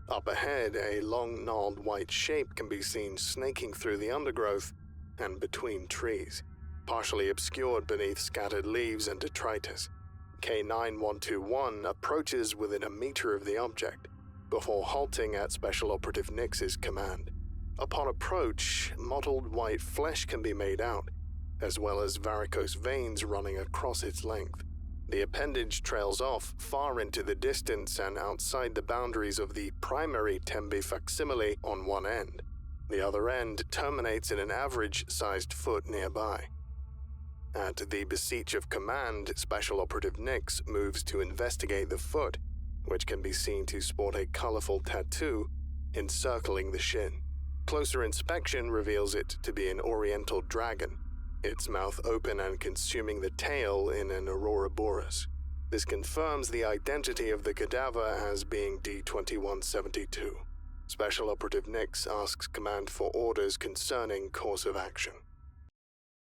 Up ahead, a long, gnarled white shape can be seen snaking through the undergrowth and between trees, partially obscured beneath scattered leaves and detritus. K9121 approaches within a meter of the object, before halting at Special Operative Nix's command. Upon approach, mottled white flesh can be made out, as well as varicose veins running across its length. The appendage trails off far into the distance and outside the boundaries of the primary Tembi facsimile on one end. The other end terminates in an average-sized foot nearby. At the beseech of command, Special Operative Nix moves to investigate the foot, which can be seen to sport a colorful tattoo encircling the shin. Closer inspection reveals it to be an oriental dragon, its mouth open and consuming the tail in an Ouroboros. This confirms the identity of the cadaver as being D-2172. Special Operative Nix asks command for orders concerning course of action.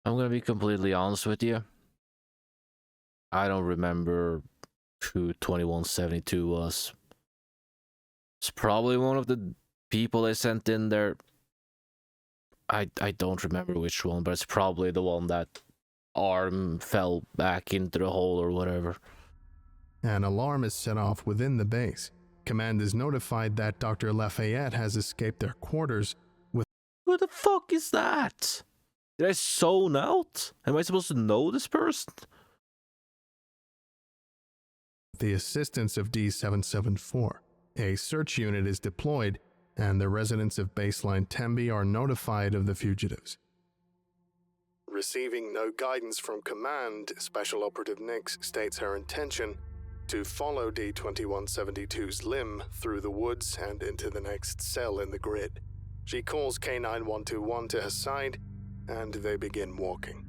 I'm gonna be completely honest with you. I don't remember who 2172 was. It's probably one of the people they sent in there. I don't remember which one, but it's probably the one that arm fell back into the hole or whatever. An alarm is set off within the base. Command is notified that Dr. Lafayette has escaped their quarters with— Who the fuck is that? Did I zone out? Am I supposed to know this person? the assistance of D-774. A search unit is deployed, and the residents of baseline Tembi are notified of the fugitives. Receiving no guidance from command, Special Operative Nix states her intention to follow D-2172's limb through the woods and into the next cell in the grid. She calls K9121 to her side, and they begin walking.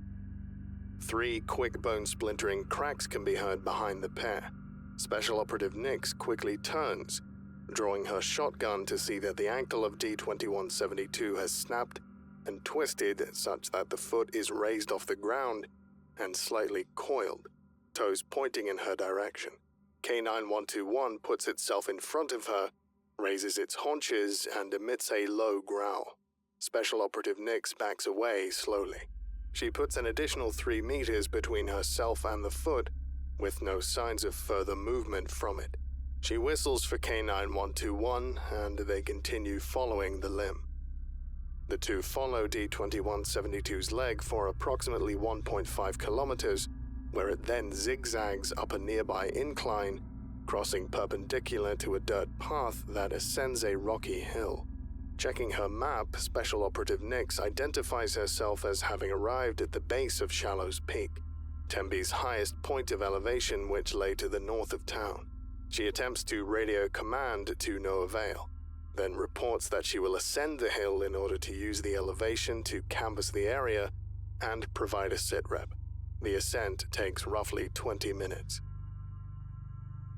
3 quick bone-splintering cracks can be heard behind the pair. Special Operative Nix quickly turns, drawing her shotgun to see that the ankle of D-2172 has snapped and twisted such that the foot is raised off the ground and slightly coiled, toes pointing in her direction. K9121 puts itself in front of her, raises its haunches, and emits a low growl. Special Operative Nix backs away slowly. She puts an additional 3 meters between herself and the foot, with no signs of further movement from it. She whistles for K9121, and they continue following the limb. The two follow D-2172's leg for approximately 1.5 kilometers, where it then zigzags up a nearby incline, crossing perpendicular to a dirt path that ascends a rocky hill. Checking her map, Special Operative Nix identifies herself as having arrived at the base of Shallows Peak, Tembi's highest point of elevation, which lay to the north of town. She attempts to radio command to no avail, then reports that she will ascend the hill in order to use the elevation to canvass the area and provide a sitrep. The ascent takes roughly 20 minutes.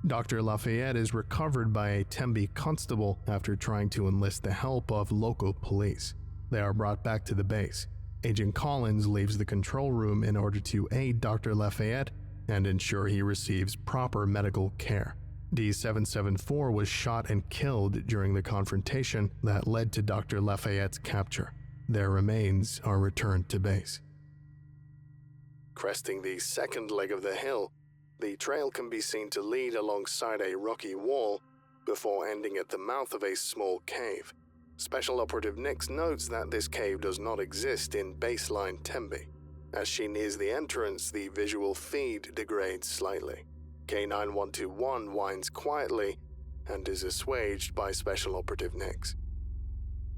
Dr. Lafayette is recovered by a Tembi constable after trying to enlist the help of local police. They are brought back to the base. Agent Collins leaves the control room in order to aid Dr. Lafayette and ensure he receives proper medical care. D-774 was shot and killed during the confrontation that led to Dr. Lafayette's capture. Their remains are returned to base. Cresting the second leg of the hill, the trail can be seen to lead alongside a rocky wall before ending at the mouth of a small cave. Special Operative Nix notes that this cave does not exist in baseline Tembi. As she nears the entrance, the visual feed degrades slightly. K9121 whines quietly and is assuaged by Special Operative Nix.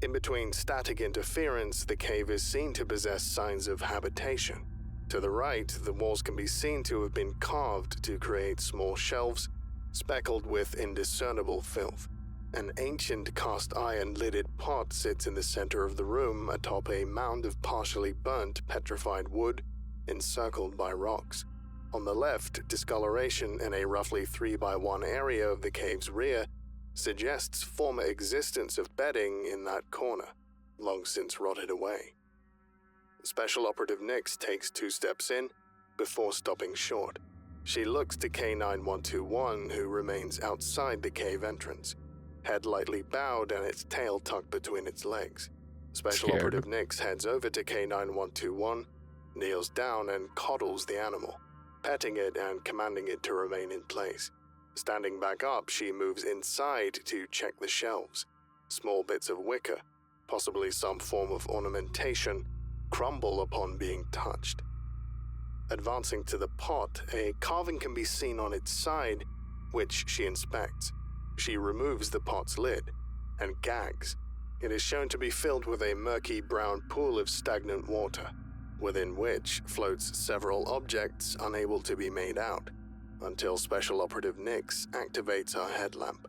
In between static interference, the cave is seen to possess signs of habitation. To the right, the walls can be seen to have been carved to create small shelves speckled with indiscernible filth. An ancient cast iron lidded pot sits in the center of the room atop a mound of partially burnt petrified wood encircled by rocks. On the left, discoloration in a roughly 3x1 area of the cave's rear suggests former existence of bedding in that corner, long since rotted away. Special Operative Nix takes 2 steps in before stopping short. She looks to K-9121, who remains outside the cave entrance, head lightly bowed and its tail tucked between its legs. Special Operative Nix heads over to K-9121, kneels down and coddles the animal, petting it and commanding it to remain in place. Standing back up, she moves inside to check the shelves. Small bits of wicker, possibly some form of ornamentation, crumble upon being touched. Advancing to the pot, a carving can be seen on its side, which she inspects. She removes the pot's lid and gags. It is shown to be filled with a murky brown pool of stagnant water, within which floats several objects unable to be made out, until Special Operative Nix activates her headlamp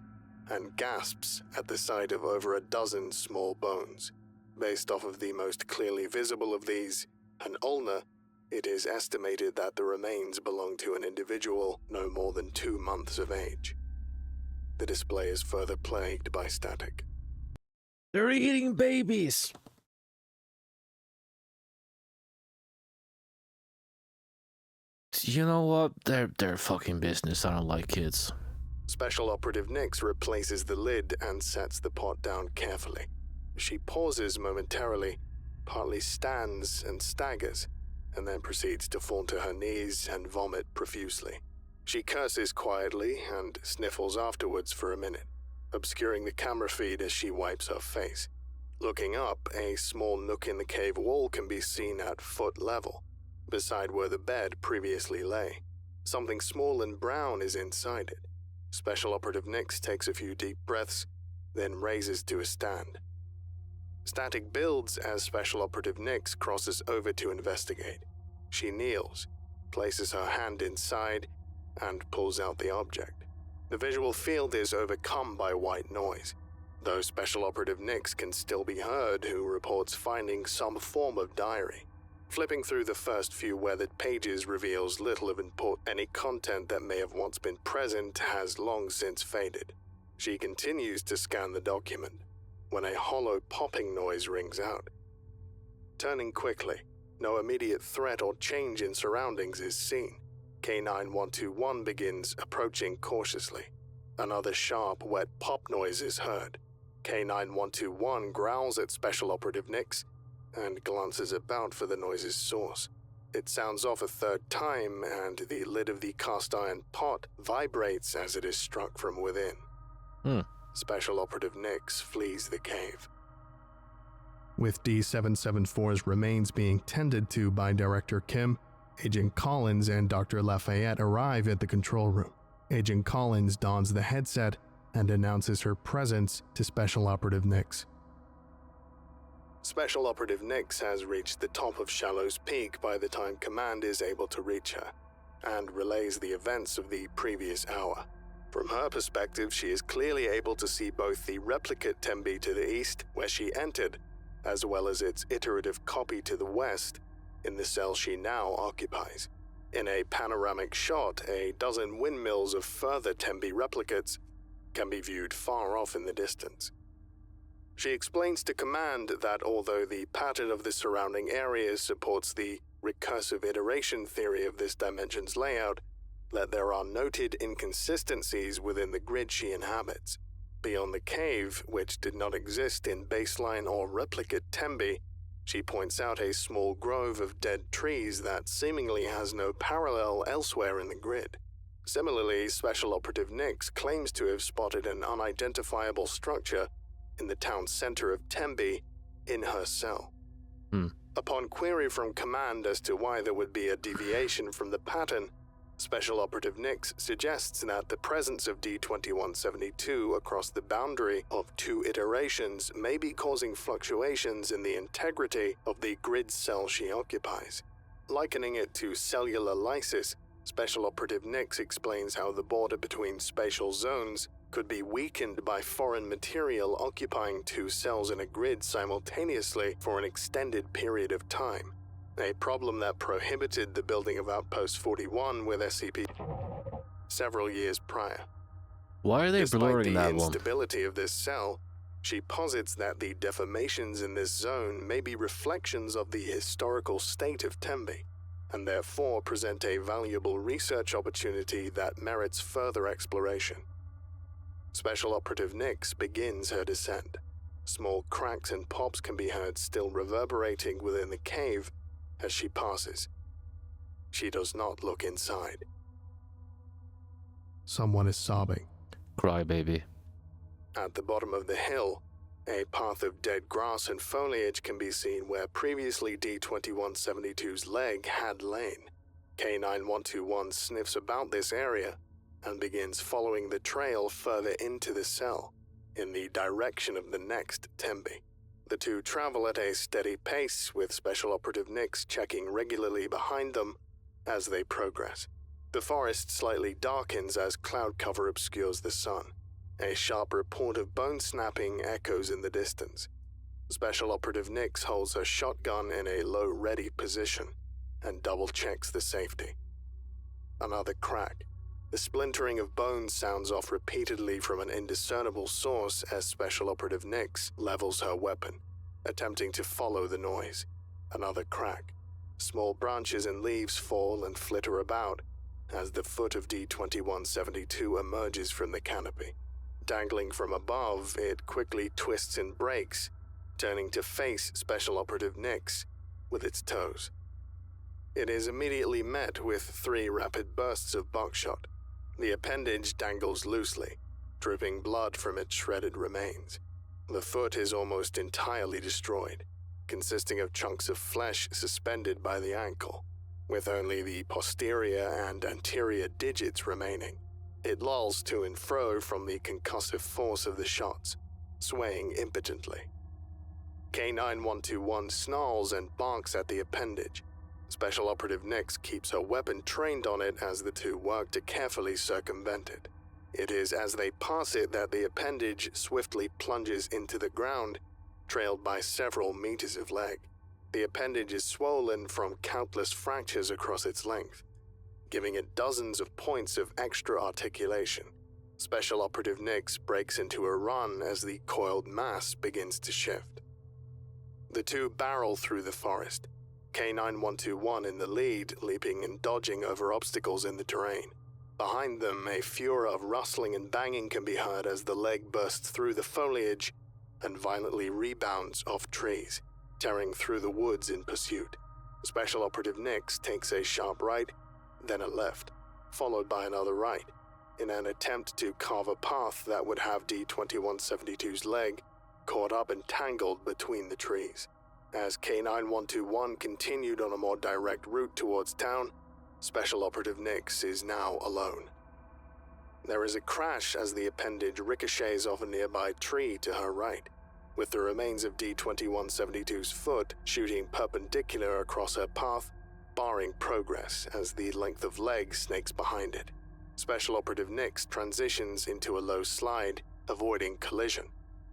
and gasps at the sight of over a dozen small bones. Based off of the most clearly visible of these, an ulna, it is estimated that the remains belong to an individual no more than 2 months of age. The display is further plagued by static. They're eating babies! You know what? They're fucking business. I don't like kids. Special Operative Nix replaces the lid and sets the pot down carefully. She pauses momentarily, partly stands and staggers, and then proceeds to fall to her knees and vomit profusely. She curses quietly and sniffles afterwards for a minute, obscuring the camera feed as she wipes her face. Looking up, a small nook in the cave wall can be seen at foot level, beside where the bed previously lay. Something small and brown is inside it. Special Operative Nix takes a few deep breaths, then raises to a stand. Static builds as Special Operative Nix crosses over to investigate. She kneels, places her hand inside, and pulls out the object. The visual field is overcome by white noise, though Special Operative Nix can still be heard, who reports finding some form of diary. Flipping through the first few weathered pages reveals little of import. Any content that may have once been present has long since faded. She continues to scan the document when a hollow popping noise rings out. Turning quickly, no immediate threat or change in surroundings is seen. K-9121 begins approaching cautiously. Another sharp, wet pop noise is heard. K-9121 growls at Special Operative Nix and glances about for the noise's source. It sounds off a third time, and the lid of the cast iron pot vibrates as it is struck from within. Special Operative Nix flees the cave. With D-774's remains being tended to by Director Kim, Agent Collins and Dr. Lafayette arrive at the control room. Agent Collins dons the headset and announces her presence to Special Operative Nix. Special Operative Nix has reached the top of Shallow's Peak by the time Command is able to reach her, and relays the events of the previous hour. From her perspective, she is clearly able to see both the replicate Tembi to the east, where she entered, as well as its iterative copy to the west, in the cell she now occupies. In a panoramic shot, a dozen windmills of further Tembi replicates can be viewed far off in the distance. She explains to Command that although the pattern of the surrounding areas supports the recursive iteration theory of this dimension's layout, that there are noted inconsistencies within the grid she inhabits. Beyond the cave, which did not exist in baseline or replicate Tembi, she points out a small grove of dead trees that seemingly has no parallel elsewhere in the grid. Similarly, Special Operative Nix claims to have spotted an unidentifiable structure in the town center of Tembi in her cell. Upon query from Command as to why there would be a deviation from the pattern, Special Operative Nix suggests that the presence of D-2172 across the boundary of 2 iterations may be causing fluctuations in the integrity of the grid cell she occupies. Likening it to cellular lysis, Special Operative Nix explains how the border between spatial zones could be weakened by foreign material occupying two cells in a grid simultaneously for an extended period of time, a problem that prohibited the building of Outpost 41 with SCP several years prior. Why are they blurring that Despite the one? instability of this cell, she posits that the deformations in this zone may be reflections of the historical state of Tembe, and therefore present a valuable research opportunity that merits further exploration. Special Operative Nix begins her descent. Small cracks and pops can be heard still reverberating within the cave as she passes. She does not look inside. Someone is sobbing. Crybaby. At the bottom of the hill, a path of dead grass and foliage can be seen where previously D-2172's leg had lain. K-9121 sniffs about this area and begins following the trail further into the cell, in the direction of the next Tembe. The two travel at a steady pace, with Special Operative Nix checking regularly behind them as they progress. The forest slightly darkens as cloud cover obscures the sun. A sharp report of bone snapping echoes in the distance. Special Operative Nix holds her shotgun in a low ready position and double-checks the safety. Another crack. The splintering of bones sounds off repeatedly from an indiscernible source as Special Operative Nix levels her weapon, attempting to follow the noise. Another crack. Small branches and leaves fall and flitter about as the foot of D-2172 emerges from the canopy. Dangling from above, it quickly twists and breaks, turning to face Special Operative Nix with its toes. It is immediately met with 3 rapid bursts of buckshot. The appendage dangles loosely, dripping blood from its shredded remains. The foot is almost entirely destroyed, consisting of chunks of flesh suspended by the ankle, with only the posterior and anterior digits remaining. It lolls to and fro from the concussive force of the shots, swaying impotently. K-9121 snarls and barks at the appendage. Special Operative Nix keeps her weapon trained on it as the two work to carefully circumvent it. It is as they pass it that the appendage swiftly plunges into the ground, trailed by several meters of leg. The appendage is swollen from countless fractures across its length, giving it dozens of points of extra articulation. Special Operative Nix breaks into a run as the coiled mass begins to shift. The two barrel through the forest, K-9121 in the lead, leaping and dodging over obstacles in the terrain. Behind them, a furor of rustling and banging can be heard as the leg bursts through the foliage and violently rebounds off trees, tearing through the woods in pursuit. Special Operative Nix takes a sharp right, then a left, followed by another right, in an attempt to carve a path that would have D-2172's leg caught up and tangled between the trees. As K-9121 continued on a more direct route towards town, Special Operative Nix is now alone. There is a crash as the appendage ricochets off a nearby tree to her right, with the remains of D-2172's foot shooting perpendicular across her path, barring progress as the length of leg snakes behind it. Special Operative Nix transitions into a low slide, avoiding collision,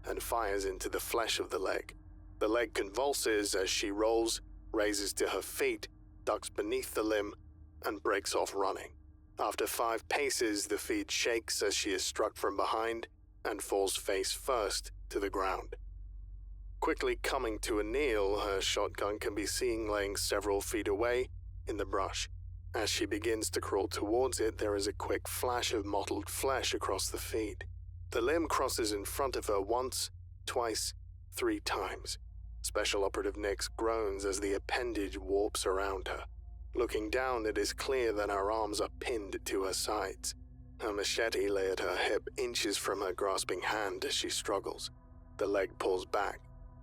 and fires into the flesh of the leg. The leg convulses as she rolls, raises to her feet, ducks beneath the limb, and breaks off running. After 5 paces, the feet shakes as she is struck from behind and falls face first to the ground. Quickly coming to a kneel, her shotgun can be seen laying several feet away in the brush. As she begins to crawl towards it, there is a quick flash of mottled flesh across the feed. The limb crosses in front of her once, twice, 3 times. Special Operative Nix groans as the appendage warps around her. Looking down, it is clear that her arms are pinned to her sides. Her machete lay at her hip, inches from her grasping hand as she struggles. The leg pulls back,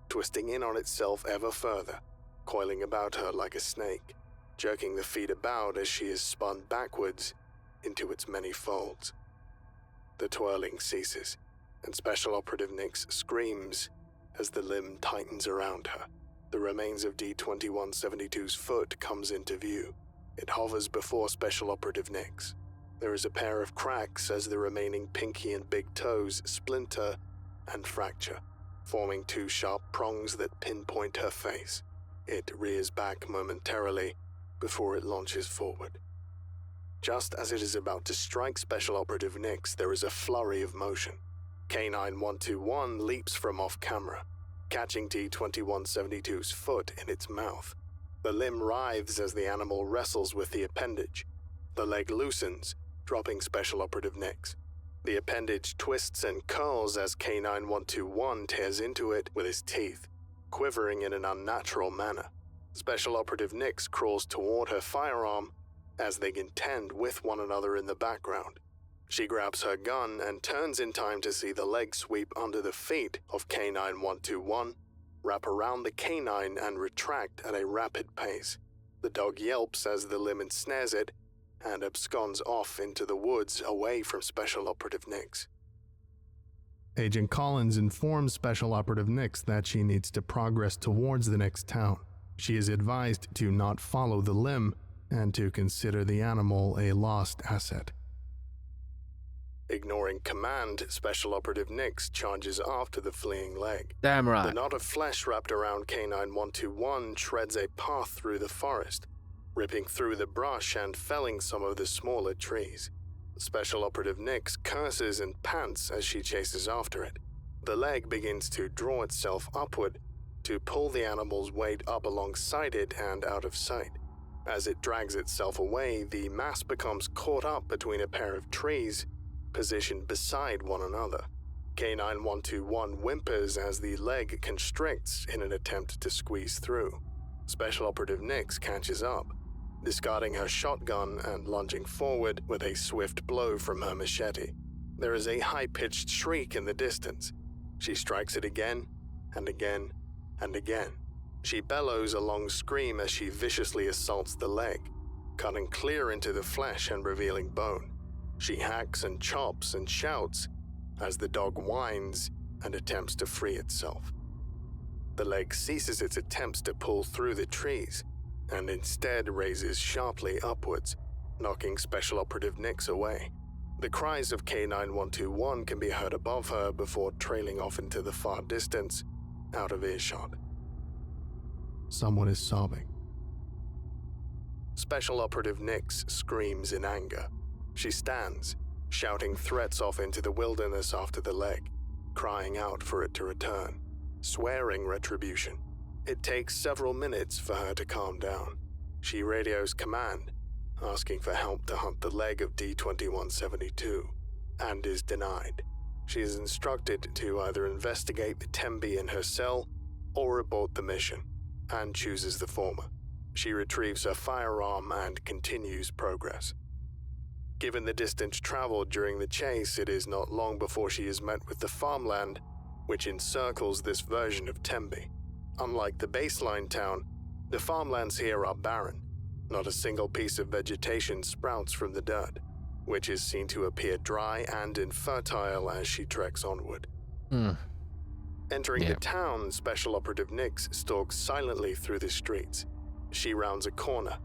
twisting in on itself ever further, coiling about her like a snake, jerking the feet about as she is spun backwards into its many folds. The twirling ceases, and Special Operative Nix screams as the limb tightens around her. The remains of D-2172's foot comes into view. It hovers before Special Operative Nix. There is a pair of cracks as the remaining pinky and big toes splinter and fracture, forming two sharp prongs that pinpoint her face. It rears back momentarily before it launches forward. Just as it is about to strike Special Operative Nix, there is a flurry of motion. K9-121 leaps from off-camera, catching D-2172's foot in its mouth. The limb writhes as the animal wrestles with the appendage. The leg loosens, dropping Special Operative Nix. The appendage twists and curls as K9-121 tears into it with his teeth, quivering in an unnatural manner. Special Operative Nix crawls toward her firearm as they contend with one another in the background. She grabs her gun and turns in time to see the leg sweep under the feet of K9-121, wrap around the canine and retract at a rapid pace. The dog yelps as the limb ensnares it and absconds off into the woods away from Special Operative Nix. Agent Collins informs Special Operative Nix that she needs to progress towards the next town. She is advised to not follow the limb and to consider the animal a lost asset. Ignoring command, Special Operative Nix charges after the fleeing leg. Damn right. The knot of flesh wrapped around K9-121 shreds a path through the forest, ripping through the brush and felling some of the smaller trees. Special Operative Nix curses and pants as she chases after it. The leg begins to draw itself upward to pull the animal's weight up alongside it and out of sight. As it drags itself away, the mass becomes caught up between a pair of trees positioned beside one another. K9-121 whimpers as the leg constricts in an attempt to squeeze through. Special Operative Nix catches up, discarding her shotgun and lunging forward with a swift blow from her machete. There is a high-pitched shriek in the distance. She strikes it again and again and again. She bellows a long scream as she viciously assaults the leg, cutting clear into the flesh and revealing bone. She hacks and chops and shouts as the dog whines and attempts to free itself. The leg ceases its attempts to pull through the trees and instead raises sharply upwards, knocking Special Operative Nix away. The cries of K9-121 can be heard above her before trailing off into the far distance, out of earshot. Someone is sobbing. Special Operative Nix screams in anger. She stands, shouting threats off into the wilderness after the leg, crying out for it to return, swearing retribution. It takes several minutes for her to calm down. She radios command, asking for help to hunt the leg of D-2172, and is denied. She is instructed to either investigate the Tembi in her cell or abort the mission, and chooses the former. She retrieves her firearm and continues progress. Given the distance traveled during the chase, it is not long before she is met with the farmland, which encircles this version of Tembi. Unlike the baseline town, the farmlands here are barren. Not a single piece of vegetation sprouts from the dirt, which is seen to appear dry and infertile as she treks onward. Entering the town, Special Operative Nix stalks silently through the streets. She rounds a corner,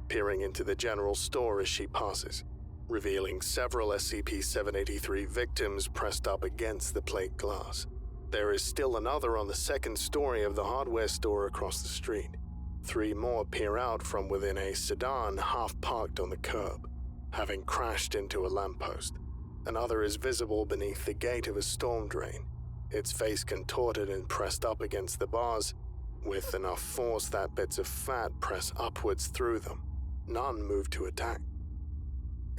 peering into the general store as she passes, revealing several SCP-783 victims pressed up against the plate glass. There is still another on the second story of the hardware store across the street. 3 more peer out from within a sedan half-parked on the curb, having crashed into a lamppost. Another is visible beneath the gate of a storm drain, its face contorted and pressed up against the bars, with enough force that bits of fat press upwards through them. None move to attack.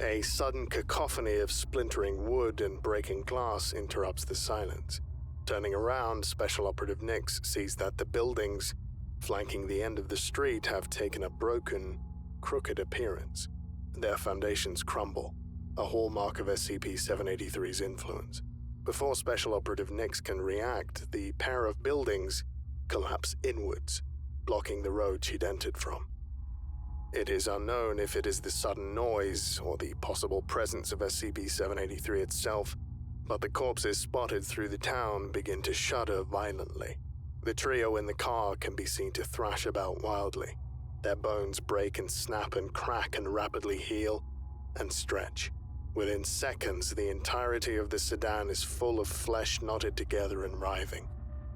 A sudden cacophony of splintering wood and breaking glass interrupts the silence. Turning around, Special Operative Nix sees that the buildings flanking the end of the street have taken a broken, crooked appearance. Their foundations crumble, a hallmark of SCP-783's influence. Before Special Operative Nix can react, the pair of buildings collapse inwards, blocking the road she'd entered from. It is unknown if it is the sudden noise or the possible presence of SCP-783 itself, but the corpses spotted through the town begin to shudder violently. The trio in the car can be seen to thrash about wildly. Their bones break and snap and crack and rapidly heal and stretch, Within seconds, the entirety of the sedan is full of flesh knotted together and writhing.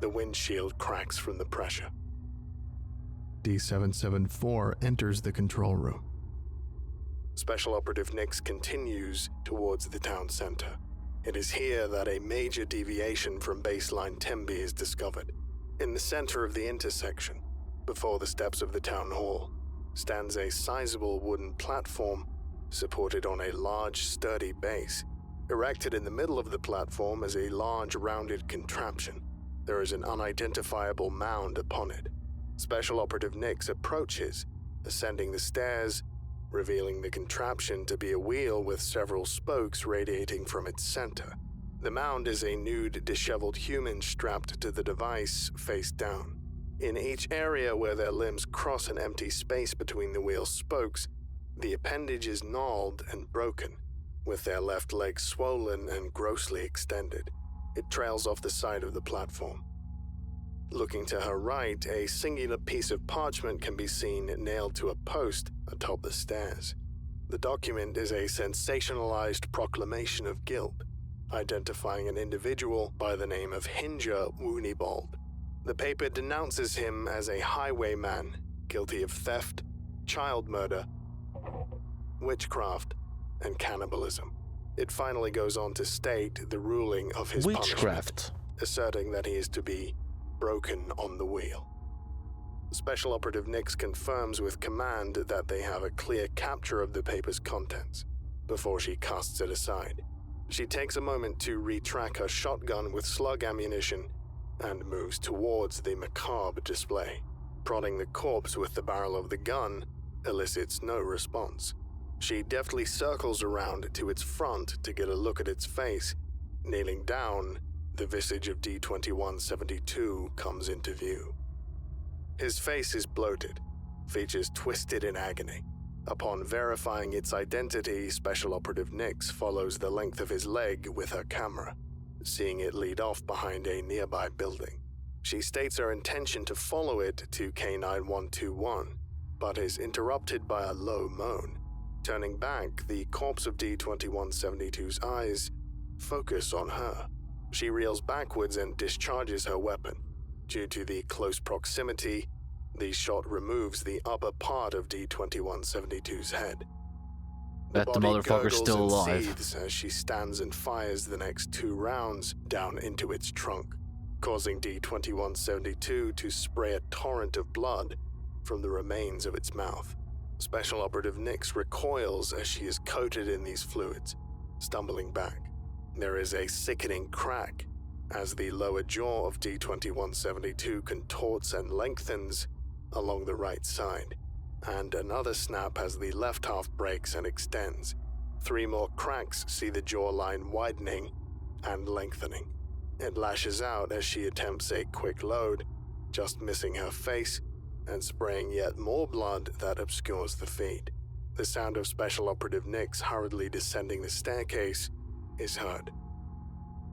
The windshield cracks from the pressure. D-774 enters the control room. Special Operative Nix continues towards the town center. It is here that a major deviation from baseline Tembi is discovered. In the center of the intersection, before the steps of the town hall, stands a sizable wooden platform supported on a large, sturdy base. Erected in the middle of the platform is a large, rounded contraption. There is an unidentifiable mound upon it. Special Operative Nix approaches, ascending the stairs, revealing the contraption to be a wheel with several spokes radiating from its center. The mound is a nude, disheveled human strapped to the device, face down. In each area where their limbs cross an empty space between the wheel's spokes, the appendage is gnawed and broken, with their left leg swollen and grossly extended. It trails off the side of the platform. Looking to her right, a singular piece of parchment can be seen nailed to a post atop the stairs. The document is a sensationalized proclamation of guilt, identifying an individual by the name of Hinger Woonibald. The paper denounces him as a highwayman, guilty of theft, child murder, witchcraft, and cannibalism. It finally goes on to state the ruling of his punishment, asserting that he is to be broken on the wheel. Special Operative Nix confirms with command that they have a clear capture of the paper's contents before she casts it aside. She takes a moment to retrack her shotgun with slug ammunition and moves towards the macabre display. Prodding the corpse with the barrel of the gun elicits no response. She deftly circles around to its front to get a look at its face. Kneeling down, the visage of D-2172 comes into view. His face is bloated, features twisted in agony. Upon verifying its identity, Special Operative Nix follows the length of his leg with her camera, seeing it lead off behind a nearby building. She states her intention to follow it to K9121, but is interrupted by a low moan. Turning back, the corpse of D-2172's eyes focus on her. She reels backwards and discharges her weapon. Due to the close proximity, the shot removes the upper part of D-2172's head. Bet the motherfucker's still alive. Seethes as she stands and fires the next 2 rounds down into its trunk, causing D-2172 to spray a torrent of blood from the remains of its mouth. Special Operative Nix recoils as she is coated in these fluids, stumbling back. There is a sickening crack as the lower jaw of D-2172 contorts and lengthens along the right side, and another snap as the left half breaks and extends. 3 more cracks see the jawline widening and lengthening. It lashes out as she attempts a quick load, just missing her face and spraying yet more blood that obscures the feed. The sound of Special Operative Nix hurriedly descending the staircase is heard.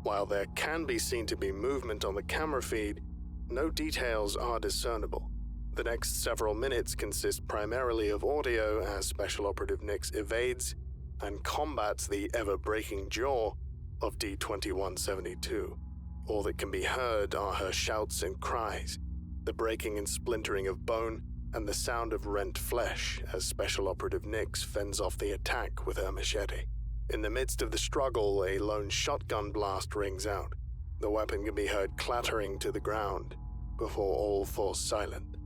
While there can be seen to be movement on the camera feed, no details are discernible. The next several minutes consist primarily of audio as Special Operative Nix evades and combats the ever-breaking jaw of D-2172. All that can be heard are her shouts and cries, the breaking and splintering of bone, and the sound of rent flesh as Special Operative Nix fends off the attack with her machete. In the midst of the struggle, a lone shotgun blast rings out. The weapon can be heard clattering to the ground before all falls silent.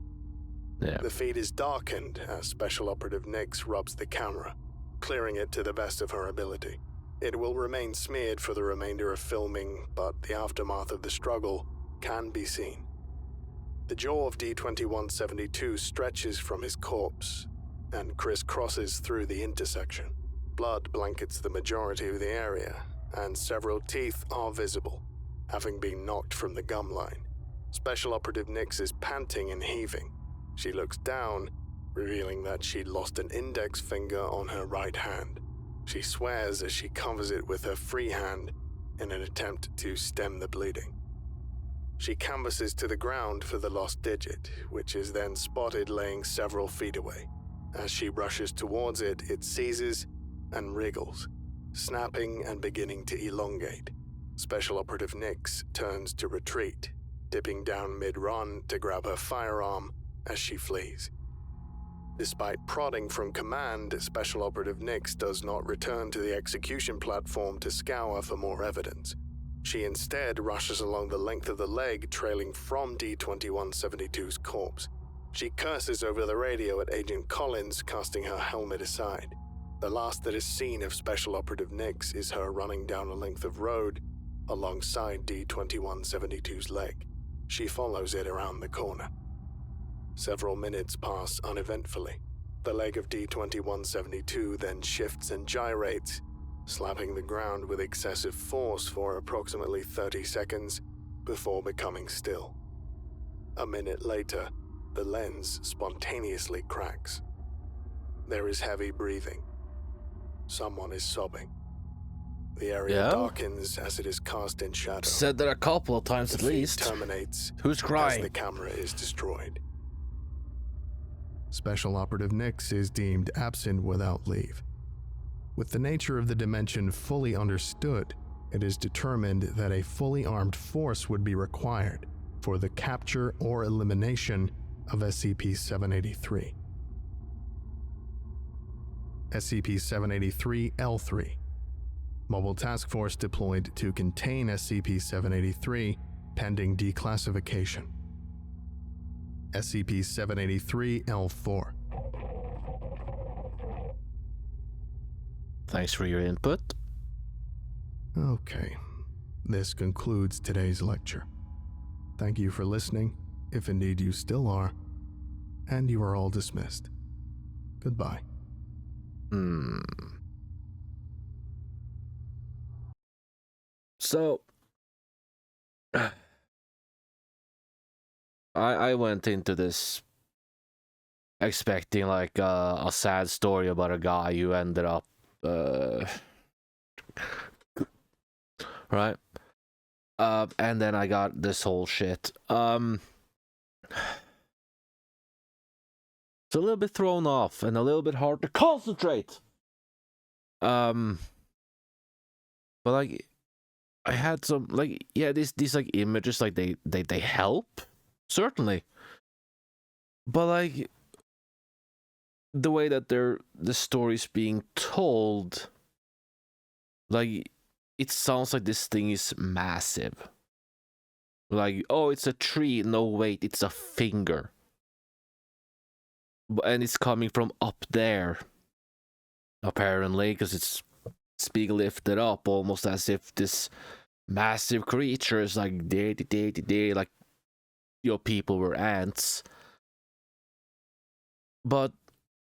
Yeah. The feed is darkened as Special Operative Nix rubs the camera, clearing it to the best of her ability. It will remain smeared for the remainder of filming, but the aftermath of the struggle can be seen. The jaw of D-2172 stretches from his corpse and crisscrosses through the intersection. Blood blankets the majority of the area, and several teeth are visible, having been knocked from the gum line. Special Operative Nix is panting and heaving. She looks down, revealing that she'd lost an index finger on her right hand. She swears as she covers it with her free hand in an attempt to stem the bleeding. She canvasses to the ground for the lost digit, which is then spotted laying several feet away. As she rushes towards it, it seizes and wriggles, snapping and beginning to elongate. Special Operative Nix turns to retreat, dipping down mid-run to grab her firearm as she flees. Despite prodding from command, Special Operative Nix does not return to the execution platform to scour for more evidence. She instead rushes along the length of the leg trailing from D-2172's corpse. She curses over the radio at Agent Collins, casting her helmet aside. The last that is seen of Special Operative Nix is her running down a length of road alongside D-2172's leg. She follows it around the corner. Several minutes pass uneventfully. The leg of D-2172 then shifts and gyrates, slapping the ground with excessive force for approximately 30 seconds before becoming still. A minute later, the lens spontaneously cracks. There is heavy breathing. Someone is sobbing. The area darkens as it is cast in shadow. Said that a couple of times at least. Terminates. Who's crying? As the camera is destroyed. Special Operative Nix is deemed absent without leave. With the nature of the dimension fully understood, it is determined that a fully armed force would be required for the capture or elimination of SCP-783. SCP-783-L3. Mobile Task Force deployed to contain SCP-783 pending declassification. SCP-783-L4. Thanks for your input. Okay, this concludes today's lecture. Thank you for listening, if indeed you still are, and you are all dismissed. Goodbye. So, I went into this expecting like a sad story about a guy who ended up right, and then I got this whole shit. It's a little bit thrown off and a little bit hard to concentrate. But like, I had some like, yeah, these like images, like they help, certainly. But like, the way that the story's being told, like, it sounds like this thing is massive. Like, oh, it's a tree. No, wait, it's a finger. And it's coming from up there, apparently, because it's being lifted up almost as if this massive creature is like, like, your people were ants. But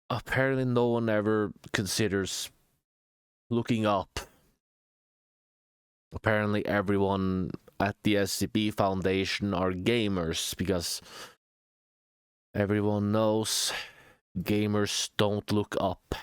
apparently no one ever considers looking up. Apparently everyone at the SCP Foundation are gamers, because everyone knows gamers don't look up.